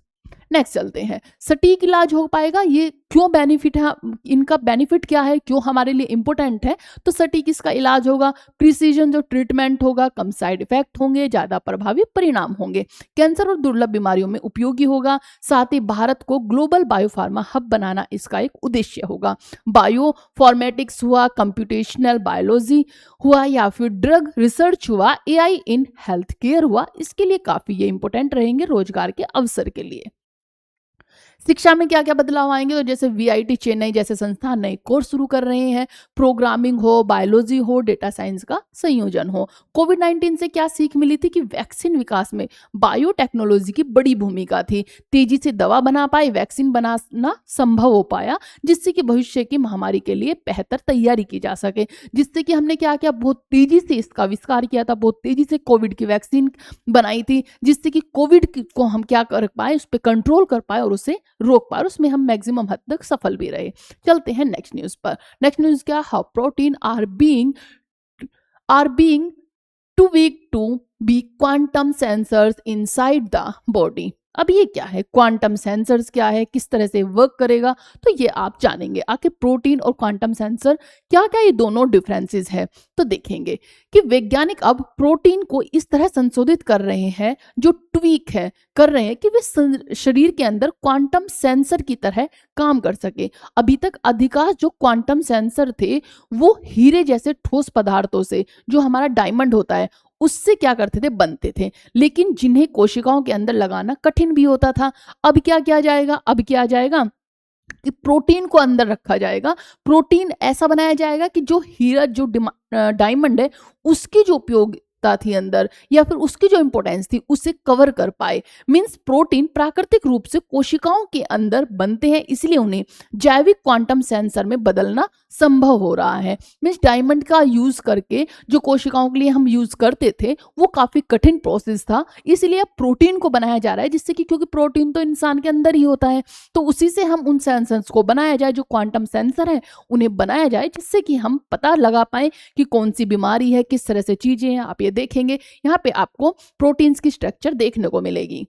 नेक्स्ट चलते हैं, सटीक इलाज हो पाएगा, ये क्यों बेनिफिट है, इनका बेनिफिट क्या है, क्यों हमारे लिए इंपॉर्टेंट है। तो सटीक इसका इलाज होगा, प्रिसीजन जो ट्रीटमेंट होगा, कम साइड इफेक्ट होंगे, ज्यादा प्रभावी परिणाम होंगे, कैंसर और दुर्लभ बीमारियों में उपयोगी होगा। साथ ही भारत को ग्लोबल बायोफार्मा हब बनाना इसका एक उद्देश्य होगा। बायोफॉर्मेटिक्स हुआ, कंप्यूटेशनल बायोलॉजी हुआ, या फिर ड्रग रिसर्च हुआ, एआई इन हेल्थ केयर हुआ, इसके लिए काफी ये इंपॉर्टेंट रहेंगे रोजगार के अवसर के लिए। शिक्षा में क्या क्या बदलाव आएंगे, तो जैसे वीआईटी चेन्नई जैसे संस्थान नए कोर्स शुरू कर रहे हैं, प्रोग्रामिंग हो, बायोलॉजी हो, डेटा साइंस का संयोजन हो। कोविड-19 से क्या सीख मिली थी कि वैक्सीन विकास में बायोटेक्नोलॉजी की बड़ी भूमिका थी, तेजी से दवा बना पाई, वैक्सीन बनाना संभव हो पाया, जिससे कि भविष्य की महामारी के लिए बेहतर तैयारी की जा सके। जिससे कि हमने क्या किया, बहुत तेजी से इसका आविष्कार किया था, बहुत तेजी से कोविड की वैक्सीन बनाई थी, जिससे कि कोविड को हम क्या कर पाए, उस पर कंट्रोल कर पाए और उसे रोक पाए, उसमें हम मैक्सिमम हद तक सफल भी रहे। चलते हैं नेक्स्ट न्यूज पर। नेक्स्ट न्यूज क्या, how protein are being tweak to be quantum sensors inside the body. अब ये क्या है, क्वांटम सेंसर्स क्या है, किस तरह से वर्क करेगा, तो ये आप जानेंगे। आखिर प्रोटीन और क्वांटम सेंसर क्या क्या ये दोनों डिफरेंसेस है, तो देखेंगे कि वैज्ञानिक अब प्रोटीन को इस तरह संशोधित कर रहे हैं, जो ट्वीक है कर रहे हैं कि वे शरीर के अंदर क्वांटम सेंसर की तरह काम कर सके। अभी तक अधिकांश जो क्वांटम सेंसर थे वो हीरे जैसे ठोस पदार्थों से, जो हमारा डायमंड होता है उससे क्या करते थे, बनते थे, लेकिन जिन्हें कोशिकाओं के अंदर लगाना कठिन भी होता था। अब क्या किया जाएगा, अब किया जाएगा कि प्रोटीन को अंदर रखा जाएगा। प्रोटीन ऐसा बनाया जाएगा कि जो हीरा जो डायमंड है उसकी जो उपयोगिता थी अंदर, या फिर उसकी जो इंपॉर्टेंस थी उसे कवर कर पाए। मींस प्रोटीन प्राकृतिक रूप से कोशिकाओं के अंदर बनते हैं, इसलिए उन्हें जैविक क्वांटम सेंसर में बदलना संभव हो रहा है। मींस डायमंड का यूज करके जो कोशिकाओं के लिए हम यूज करते थे वो काफी कठिन प्रोसेस था, इसलिए अब प्रोटीन को बनाया जा रहा है, जिससे कि क्योंकि प्रोटीन तो इंसान के अंदर ही होता है, तो उसी से हम उन सेंसर्स को बनाया जाए, जो क्वांटम सेंसर है उन्हें बनाया जाए, जिससे कि हम पता लगा पाए कि कौन सी बीमारी है, किस तरह से चीजें हैं। आप ये देखेंगे यहाँ पे आपको प्रोटीन्स की स्ट्रक्चर देखने को मिलेगी।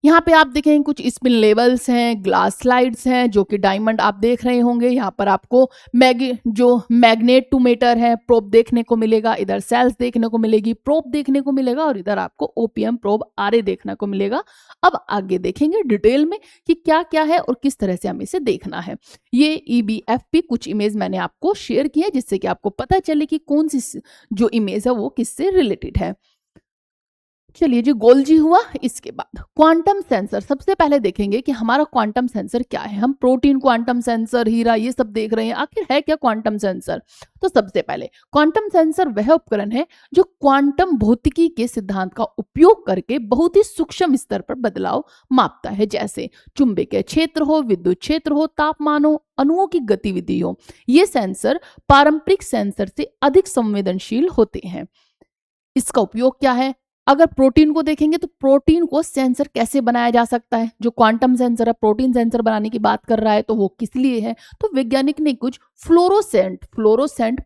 यहाँ पे आप देखेंगे कुछ स्पिन लेवल्स हैं, ग्लास स्लाइड्स हैं, जो कि डायमंड आप देख रहे होंगे। यहाँ पर आपको जो मैग्नेटोमीटर है, प्रोब देखने को मिलेगा, इधर सेल्स देखने को मिलेगी, प्रोब देखने को मिलेगा, और इधर आपको ओपीएम प्रोब आरए देखने को मिलेगा। अब आगे देखेंगे डिटेल में कि क्या क्या है और किस तरह से हमें इसे देखना है। ये ईबीएफपी कुछ इमेज मैंने आपको शेयर की है, जिससे कि आपको पता चले कि कौन सी जो इमेज है वो किससे रिलेटेड है। चलिए जी, गोल्जी हुआ। इसके बाद क्वांटम सेंसर, सबसे पहले देखेंगे कि हमारा क्वांटम सेंसर क्या है। हम प्रोटीन क्वांटम सेंसर, हीरा, ये सब देख रहे हैं, आखिर है क्या क्वांटम सेंसर। तो सबसे पहले क्वांटम सेंसर वह उपकरण है जो क्वांटम भौतिकी के सिद्धांत का उपयोग करके बहुत ही सूक्ष्म स्तर पर बदलाव मापता है, जैसे चुंबकीय क्षेत्र हो, विद्युत क्षेत्र हो, तापमान हो, अणुओं की गतिविधि हो। ये सेंसर पारंपरिक सेंसर से अधिक संवेदनशील होते हैं। इसका उपयोग क्या है, अगर प्रोटीन को देखेंगे तो प्रोटीन को सेंसर कैसे बनाया जा सकता है। जो क्वांटम सेंसर है, प्रोटीन सेंसर बनाने की बात कर रहा है, तो वो किस लिए है, तो वैज्ञानिक ने कुछ फ्लोरोसेंट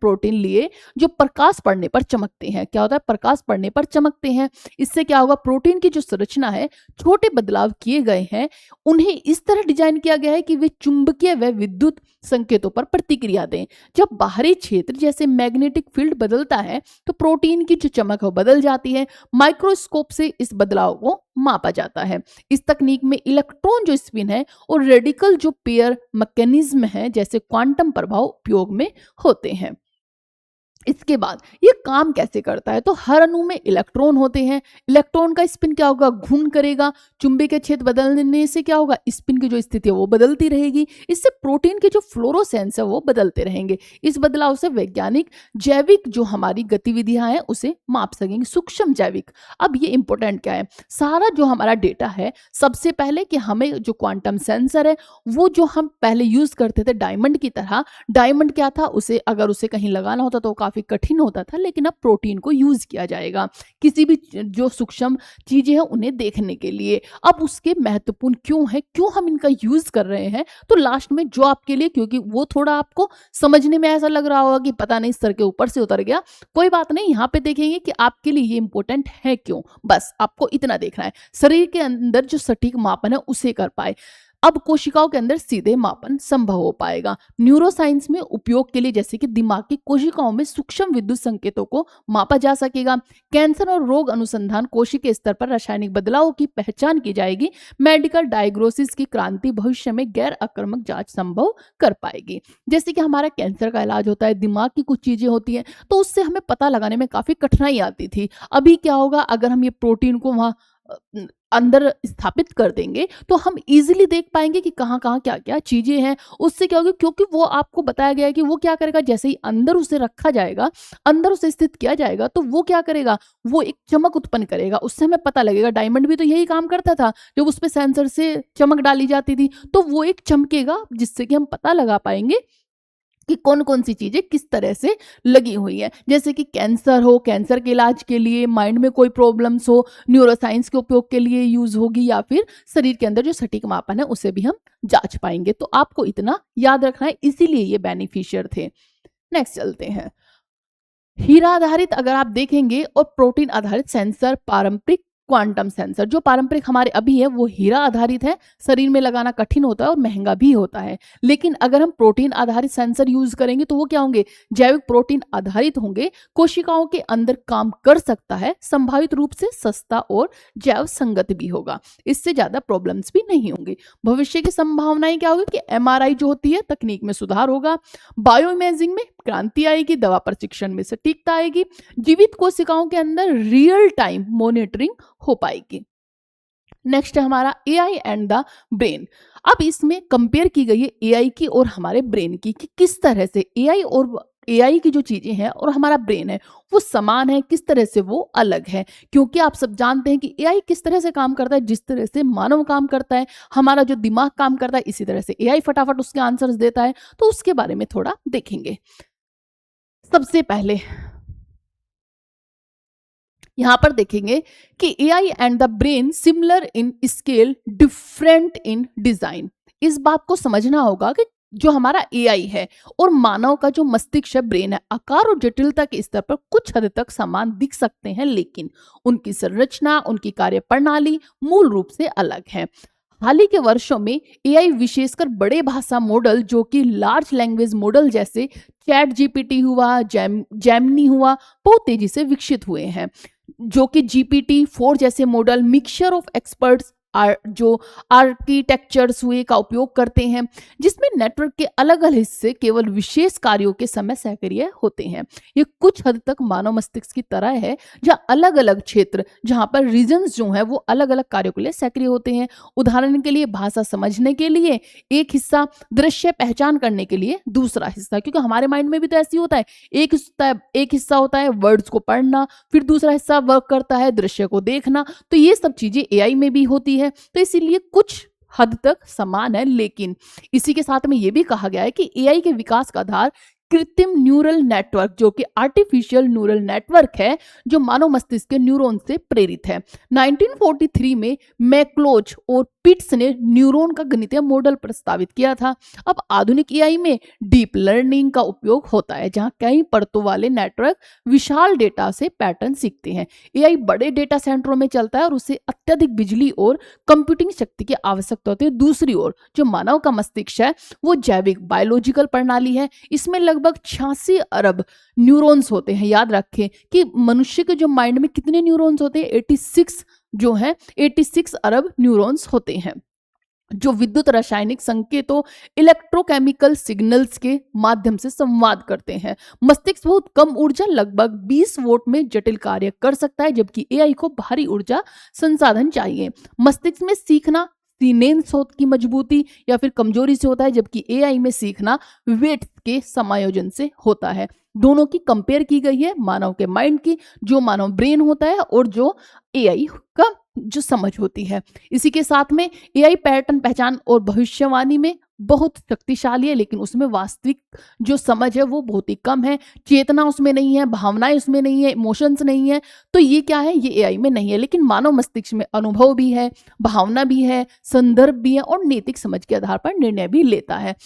प्रोटीन लिए जो प्रकाश पड़ने पर चमकते हैं। क्या होता है, प्रकाश पड़ने पर चमकते हैं। इससे क्या होगा, प्रोटीन की जो संरचना है, छोटे बदलाव किए गए हैं, उन्हें इस तरह डिजाइन किया गया है कि वे चुंबकीय व विद्युत संकेतों पर प्रतिक्रिया दें। जब बाहरी क्षेत्र जैसे मैग्नेटिक फील्ड बदलता है तो प्रोटीन की जो चमक है वो बदल जाती है। माइक्रोस्कोप से इस बदलाव को मापा जाता है। इस तकनीक में इलेक्ट्रॉन जो स्पिन है और रेडिकल जो पेयर मैकेनिज्म है जैसे क्वांटम प्रभाव उपयोग में होते हैं। इसके बाद ये काम कैसे करता है, तो हर अणु में इलेक्ट्रॉन होते हैं। इलेक्ट्रॉन का स्पिन क्या होगा, घूर्ण करेगा। चुंबकीय क्षेत्र बदलने से क्या होगा, स्पिन की जो स्थिति है वो बदलती रहेगी। इससे प्रोटीन के जो फ्लोरोसेंस है वो बदलते रहेंगे। इस बदलाव से वैज्ञानिक जैविक जो हमारी गतिविधियां हैं उसे माप सकेंगे, सूक्ष्म जैविक। अब ये इंपॉर्टेंट क्या है, सारा जो हमारा डेटा है, सबसे पहले कि हमें जो क्वांटम सेंसर है वो जो हम पहले यूज करते थे डायमंड की तरह, डायमंड क्या था, उसे अगर उसे कहीं लगाना होता तो काफी कठिन होता था, लेकिन अब प्रोटीन को यूज किया जाएगा किसी भी जो सूक्ष्म चीजें हैं उन्हें देखने के लिए। अब उसके महत्वपूर्ण क्यों है, क्यों हम इनका यूज कर रहे हैं, तो लास्ट में जो आपके लिए, क्योंकि वो थोड़ा आपको समझने में ऐसा लग रहा होगा कि पता नहीं सर के ऊपर से उतर गया, कोई बात नहीं, यहाँ पे देखेंगे कि आपके लिए ये इंपॉर्टेंट है क्यों। बस आपको इतना देखना है, शरीर के अंदर जो सटीक मापन है उसे कर पाए। अब कोशिकाओं के अंदर सीधे मापन संभव हो पाएगा। न्यूरोसाइंस में उपयोग के लिए जैसे कि दिमाग की कोशिकाओं में सूक्ष्म विद्युत संकेतों को मापा जा सकेगा। कैंसर और रोग अनुसंधान कोशिकीय स्तर पर रासायनिक बदलावों की पहचान की जाएगी। मेडिकल डायग्नोसिस की क्रांति भविष्य में गैर आक्रामक जांच संभव कर पाएगी। जैसे कि हमारा कैंसर का इलाज होता है, दिमाग की कुछ चीजें होती हैं तो उससे हमें पता लगाने में काफी कठिनाई आती थी। अभी क्या होगा, अगर हम ये प्रोटीन को वहां अंदर स्थापित कर देंगे तो हम इजीली देख पाएंगे कि कहाँ कहाँ क्या क्या चीजें हैं। उससे क्या होगा, क्योंकि वो आपको बताया गया है कि वो क्या करेगा, जैसे ही अंदर उसे रखा जाएगा, अंदर उसे स्थित किया जाएगा तो वो क्या करेगा, वो एक चमक उत्पन्न करेगा। उससे हमें पता लगेगा, डायमंड भी तो यही काम करता था, जब उस पर सेंसर से चमक डाली जाती थी तो वो एक चमकेगा, जिससे कि हम पता लगा पाएंगे कि कौन कौन सी चीजें किस तरह से लगी हुई है। जैसे कि कैंसर हो, कैंसर के इलाज के लिए, माइंड में कोई प्रॉब्लम्स हो, न्यूरोसाइंस के उपयोग के लिए यूज होगी, या फिर शरीर के अंदर जो सटीक मापन है उसे भी हम जांच पाएंगे। तो आपको इतना याद रखना है, इसीलिए ये बेनिफिशियर थे। नेक्स्ट चलते हैं। हीरा आधारित अगर आप देखेंगे और प्रोटीन आधारित सेंसर, पारंपरिक क्वांटम सेंसर। जो पारंपरिक हमारे अभी है वो हीरा आधारित है, शरीर में लगाना कठिन होता है और महंगा भी होता है। लेकिन अगर हम प्रोटीन आधारित सेंसर यूज करेंगे तो वो क्या होंगे, जैविक प्रोटीन आधारित होंगे, कोशिकाओं के अंदर काम कर सकता है, संभावित रूप से सस्ता और जैव संगत भी होगा। इससे ज्यादा प्रॉब्लम्स भी नहीं होंगी। भविष्य की संभावनाएं क्या होगी कि एमआरआई जो होती है तकनीक में सुधार होगा, बायो इमेजिंग में क्रांति आएगी, दवा प्रशिक्षण में सटीकता आएगी, जीवित कोशिकाओं के अंदर रियल टाइम मॉनिटरिंग हो पाएगी। नेक्स्ट है हमारा एआई एंड द ब्रेन। अब इसमें कंपेयर की गई है एआई की और हमारे ब्रेन की, कि किस तरह से एआई की जो चीजें हैं और हमारा ब्रेन है वो समान है, किस तरह से वो अलग है। क्योंकि आप सब जानते हैं कि एआई किस तरह से काम करता है, जिस तरह से मानव काम करता है, हमारा जो दिमाग काम करता है, इसी तरह से एआई फटाफट उसके आंसर्स देता है। तो उसके बारे में थोड़ा देखेंगे। सबसे पहले यहां पर देखेंगे कि AI and the brain similar in scale, different in design. इस बात को समझना होगा कि जो हमारा एआई है और मानव का जो मस्तिष्क है, ब्रेन है, आकार और जटिलता के स्तर पर कुछ हद तक समान दिख सकते हैं, लेकिन उनकी संरचना, उनकी कार्य प्रणाली मूल रूप से अलग है। हाल ही के वर्षों में एआई, विशेषकर बड़े भाषा मॉडल जो कि लार्ज लैंग्वेज मॉडल जैसे चैट जीपीटी हुआ, जेमिनी हुआ, बहुत तेजी से विकसित हुए हैं। जो कि GPT-4 जैसे मॉडल मिक्सचर ऑफ एक्सपर्ट्स जो आर्किटेक्चर्स हुए का उपयोग करते हैं, जिसमें नेटवर्क के अलग अलग हिस्से केवल विशेष कार्यों के समय सक्रिय होते हैं। ये कुछ हद तक मानव मस्तिष्क की तरह है, जहाँ अलग अलग क्षेत्र, जहाँ पर रीजन्स जो हैं वो अलग अलग कार्यों के लिए सक्रिय होते हैं। उदाहरण के लिए भाषा समझने के लिए एक हिस्सा, दृश्य पहचान करने के लिए दूसरा हिस्सा, क्योंकि हमारे माइंड में भी तो ऐसे ही होता है, एक हिस्सा होता है वर्ड्स को पढ़ना, फिर दूसरा हिस्सा वर्क करता है दृश्य को देखना। तो ये सब चीजें एआई में भी होती है। तो इसीलिए कुछ हद तक समान है, लेकिन इसी के साथ में यह भी कहा गया है कि एआई के विकास का आधार कृत्रिम न्यूरल नेटवर्क, जो कि आर्टिफिशियल न्यूरल नेटवर्क है, जो मानव मस्तिष्क के न्यूरॉन से प्रेरित है। 1943 में मैक्लोज और पिट्स ने न्यूरॉन का गणितीय मॉडल प्रस्तावित किया था। अब आधुनिक एआई में डीप लर्निंग का उपयोग होता है, जहां कई परतों वाले नेटवर्क विशाल डेटा से पैटर्न सीखते हैं। एआई बड़े डेटा सेंटरों में चलता है और उसे अत्यधिक बिजली और कंप्यूटिंग शक्ति की आवश्यकता होती है। दूसरी ओर जो मानव का मस्तिष्क है वो जैविक बायोलॉजिकल प्रणाली है। इसमें लगभग 86 अरब न्यूरॉन्स होते हैं। याद रखें कि मनुष्य के जो माइंड में कितने न्यूरॉन्स होते हैं, 86 अरब न्यूरॉन्स होते हैं, जो विद्युत रासायनिक संकेतों इलेक्ट्रोकेमिकल सिग्नल्स के माध्यम से संवाद करते हैं। मस्तिष्क बहुत कम ऊर्जा लगभग 20 वोल्ट में जटिल कार्य कर सकता है, जबकि एआई को भारी ऊर्जा संसाधन चाहिए। मस्तिष्क में सीखना सीनेन सोच की मजबूती या फिर कमजोरी से होता है, जबकि एआई में सीखना वेट्स के समायोजन से होता है। दोनों की कंपेयर की गई है मानव के माइंड की, जो मानव ब्रेन होता है, और जो एआई का जो समझ होती है। इसी के साथ में एआई पैटर्न पहचान और भविष्यवाणी में बहुत शक्तिशाली है, लेकिन उसमें वास्तविक जो समझ है वो बहुत ही कम है। चेतना उसमें नहीं है, भावनाएं उसमें नहीं है, इमोशंस नहीं है। तो ये क्या है, ये एआई में नहीं है। लेकिन मानव मस्तिष्क में अनुभव भी है, भावना भी है, संदर्भ भी है और नैतिक समझ के आधार पर निर्णय भी लेता है।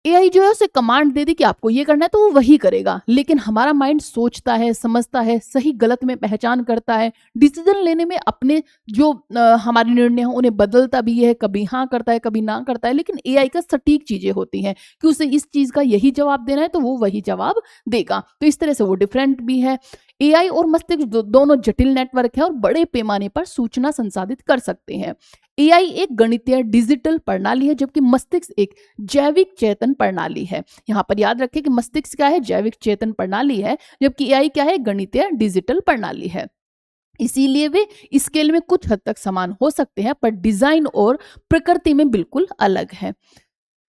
एआई जो है उसे कमांड दे दी कि आपको ये करना है तो वो वही करेगा, लेकिन हमारा माइंड सोचता है, समझता है, सही गलत में पहचान करता है, डिसीजन लेने में अपने जो हमारे निर्णय हैं उन्हें बदलता भी है, कभी हाँ करता है, कभी ना करता है। लेकिन एआई का सटीक चीजें होती हैं कि उसे इस चीज का यही जवाब देना है तो वो वही जवाब देगा। तो इस तरह से वो डिफरेंट भी है। एआई और मस्तिष्क दोनों जटिल नेटवर्क है और बड़े पैमाने पर सूचना संसाधित कर सकते हैं। एआई एक गणितीय डिजिटल प्रणाली है, जबकि मस्तिष्क एक जैविक चेतन प्रणाली है। यहाँ पर याद रखें कि मस्तिष्क क्या है, जैविक चेतन प्रणाली है, जबकि एआई क्या है, गणितीय डिजिटल प्रणाली है। इसीलिए वे स्केल में कुछ हद तक समान हो सकते हैं, पर डिजाइन और प्रकृति में बिल्कुल अलग है।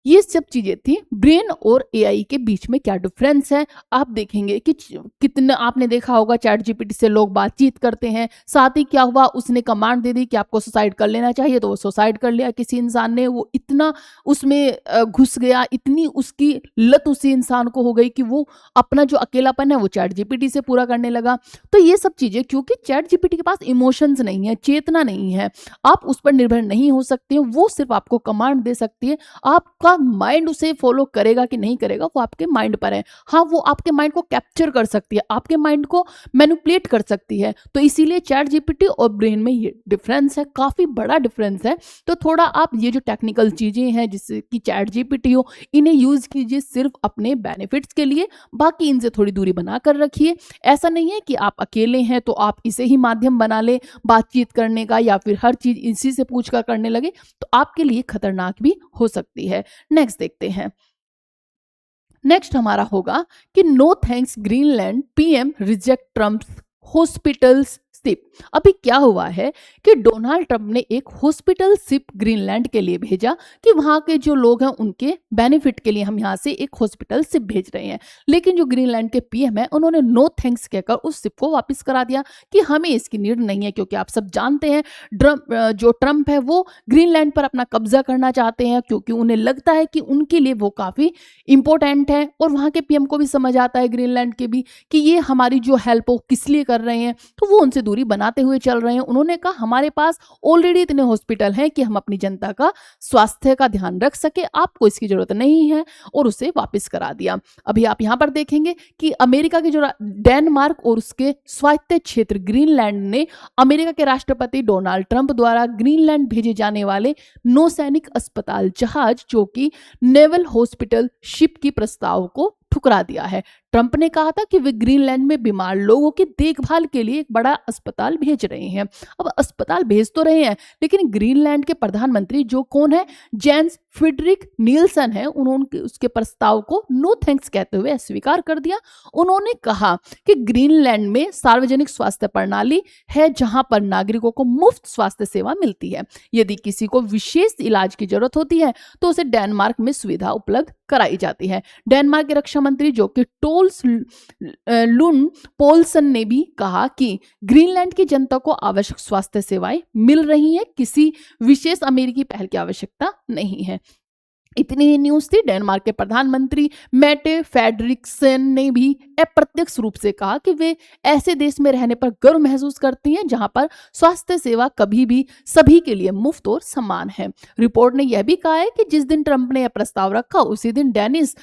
ये सब चीजें थी ब्रेन और एआई के बीच में क्या डिफरेंस है। आप देखेंगे कि कितना आपने देखा होगा चैट जीपीटी से लोग बातचीत करते हैं, साथ ही क्या हुआ, उसने कमांड दे दी कि आपको सुसाइड कर लेना चाहिए, तो वो सुसाइड कर लिया किसी इंसान ने। वो इतना उसमें घुस गया, इतनी उसकी लत उसी इंसान को हो गई कि वो अपना जो अकेलापन है वो चैट जीपीटी से पूरा करने लगा। तो ये सब चीजें, क्योंकि चैट जीपीटी के पास इमोशंस नहीं है, चेतना नहीं है, आप उस पर निर्भर नहीं हो सकते हो। वो सिर्फ आपको कमांड दे सकती है, आपका माइंड उसे फॉलो करेगा कि नहीं करेगा वो आपके माइंड पर है। हाँ, वो आपके माइंड को कैप्चर कर सकती है, आपके माइंड को मैनिपुलेट कर सकती है। तो इसीलिए चैट जीपीटी और ब्रेन में ये डिफरेंस है, काफी बड़ा डिफरेंस है। तो थोड़ा आप ये जो टेक्निकल चीजें हैं जिससे कि चैट जीपीटी हो, इन्हें यूज कीजिए सिर्फ अपने बेनिफिट्स के लिए, बाकी इनसे थोड़ी दूरी बना कर रखिए। ऐसा नहीं है कि आप अकेले हैं तो आप इसे ही माध्यम बना ले बातचीत करने का, या फिर हर चीज इसी से पूछ कर करने लगे, तो आपके लिए खतरनाक भी हो सकती है। नेक्स्ट देखते हैं। नेक्स्ट हमारा होगा कि no thanks Greenland PM reject Trump's hospitals ship. अभी क्या हुआ है कि डोनाल्ड ट्रंप ने एक हॉस्पिटल शिप ग्रीनलैंड के लिए भेजा कि वहां के जो लोग हैं उनके बेनिफिट के लिए हम यहां से एक हॉस्पिटल शिप भेज रहे हैं। लेकिन जो ग्रीनलैंड के पीएम है उन्होंने नो थैंक्स कहकर उस शिप को वापस करा दिया कि हमें इसकी नीड नहीं है, क्योंकि आप सब जानते हैं जो ट्रंप है वो ग्रीनलैंड पर अपना कब्जा करना चाहते हैं, क्योंकि उन्हें लगता है कि उनके लिए वो काफी इंपॉर्टेंट है। और वहां के पीएम को भी समझ आता है, ग्रीनलैंड के भी, कि ये हमारी जो हेल्प हो किस लिए कर रहे हैं, तो वो उनसे दूरी बनाते हुए चल रहे हैं। उन्होंने कहा हमारे पास ऑलरेडी इतने हॉस्पिटल हैं कि हम अपनी जनता का स्वास्थ्य का ध्यान रख सके, आपको इसकी जरूरत नहीं है, और उसे वापस करा दिया। अभी आप यहां पर देखेंगे कि अमेरिका के जो डेनमार्क और उसके स्वायत्त क्षेत्र ग्रीनलैंड ने अमेरिका के राष्ट्रपति डोनाल्ड ट्रंप द्वारा ग्रीनलैंड भेजे जाने वाले नौसैनिक अस्पताल जहाज, जो कि नेवल हॉस्पिटल शिप की प्रस्ताव को ठुकरा दिया है। ट्रंप ने कहा था कि वे ग्रीनलैंड में बीमार लोगों की देखभाल के लिए एक बड़ा अस्पताल भेज रहे हैं। अब अस्पताल भेज तो रहे हैं, लेकिन ग्रीनलैंड के प्रधानमंत्री जो कौन है, जेंस फ्रीडरिक निल्सन है, उन्होंने उसके प्रस्ताव को नो थैंक्स कहते हुए अस्वीकार कर दिया। उन्होंने कहा कि ग्रीनलैंड में सार्वजनिक स्वास्थ्य प्रणाली है जहां पर नागरिकों को मुफ्त स्वास्थ्य सेवा मिलती है। यदि किसी को विशेष इलाज की जरूरत होती है तो उसे डेनमार्क में सुविधा उपलब्ध कराई जाती है। डेनमार्क के रक्षा मंत्री जो कि टोल्स लुन पोल्सन ने भी कहा कि ग्रीनलैंड की जनता को आवश्यक स्वास्थ्य सेवाएं मिल रही हैं, किसी विशेष अमेरिकी पहल की आवश्यकता नहीं है। इतनी ही न्यूज थी। डेनमार्क के प्रधानमंत्री मेटे फ्रेडरिक्सन ने भी अप्रत्यक्ष रूप से कहा कि वे ऐसे देश में रहने पर गर्व महसूस करती हैं जहां पर स्वास्थ्य सेवा कभी भी सभी के लिए मुफ्त और समान है। रिपोर्ट ने यह भी कहा है कि जिस दिन ट्रंप ने यह प्रस्ताव रखा उसी दिन डेनिस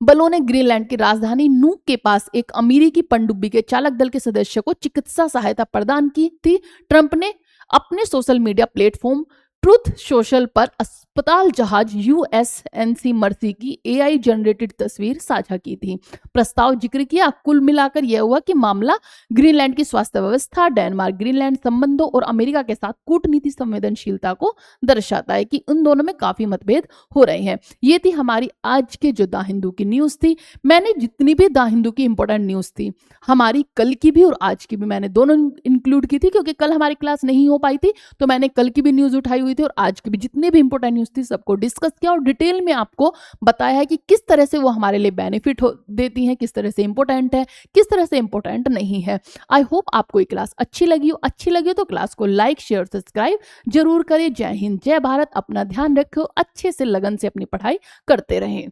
बलों ने ग्रीनलैंड की राजधानी नूक के पास एक अमेरिकी पनडुब्बी के चालक दल के सदस्य को चिकित्सा सहायता प्रदान की थी। ट्रंप ने अपने social media platform truth social पर अस्पताल जहाज यूएसएनसी मर्सी की एआई जनरेटेड तस्वीर साझा की थी। प्रस्ताव जिक्र किया। कुल मिलाकर यह हुआ कि मामला ग्रीनलैंड की स्वास्थ्य व्यवस्था, डेनमार्क ग्रीनलैंड संबंधों और अमेरिका के साथ कूटनीति संवेदनशीलता को दर्शाता है कि उन दोनों में काफी मतभेद हो रहे हैं। ये थी हमारी आज के जो द हिंदू की न्यूज थी। मैंने जितनी भी द हिंदू की इंपॉर्टेंट न्यूज थी, हमारी कल की भी और आज की भी, मैंने दोनों इंक्लूड की थी क्योंकि कल हमारी क्लास नहीं हो पाई थी, तो मैंने कल की भी न्यूज उठाई हुई थी और आज की भी जितने भी इंपॉर्टेंट न्यूज थी सबको डिस्कस किया और डिटेल में आपको बताया है कि किस तरह से वो हमारे लिए बेनिफिट देती हैं, किस तरह से इंपॉर्टेंट है, किस तरह से इंपॉर्टेंट नहीं है। आई होप आपको ये क्लास अच्छी लगी हो तो क्लास को लाइक शेयर सब्सक्राइब जरूर करें। जय हिंद, जय भारत। अपना ध्यान रखो, अच्छे से लगन से अपनी पढ़ाई करते रहें।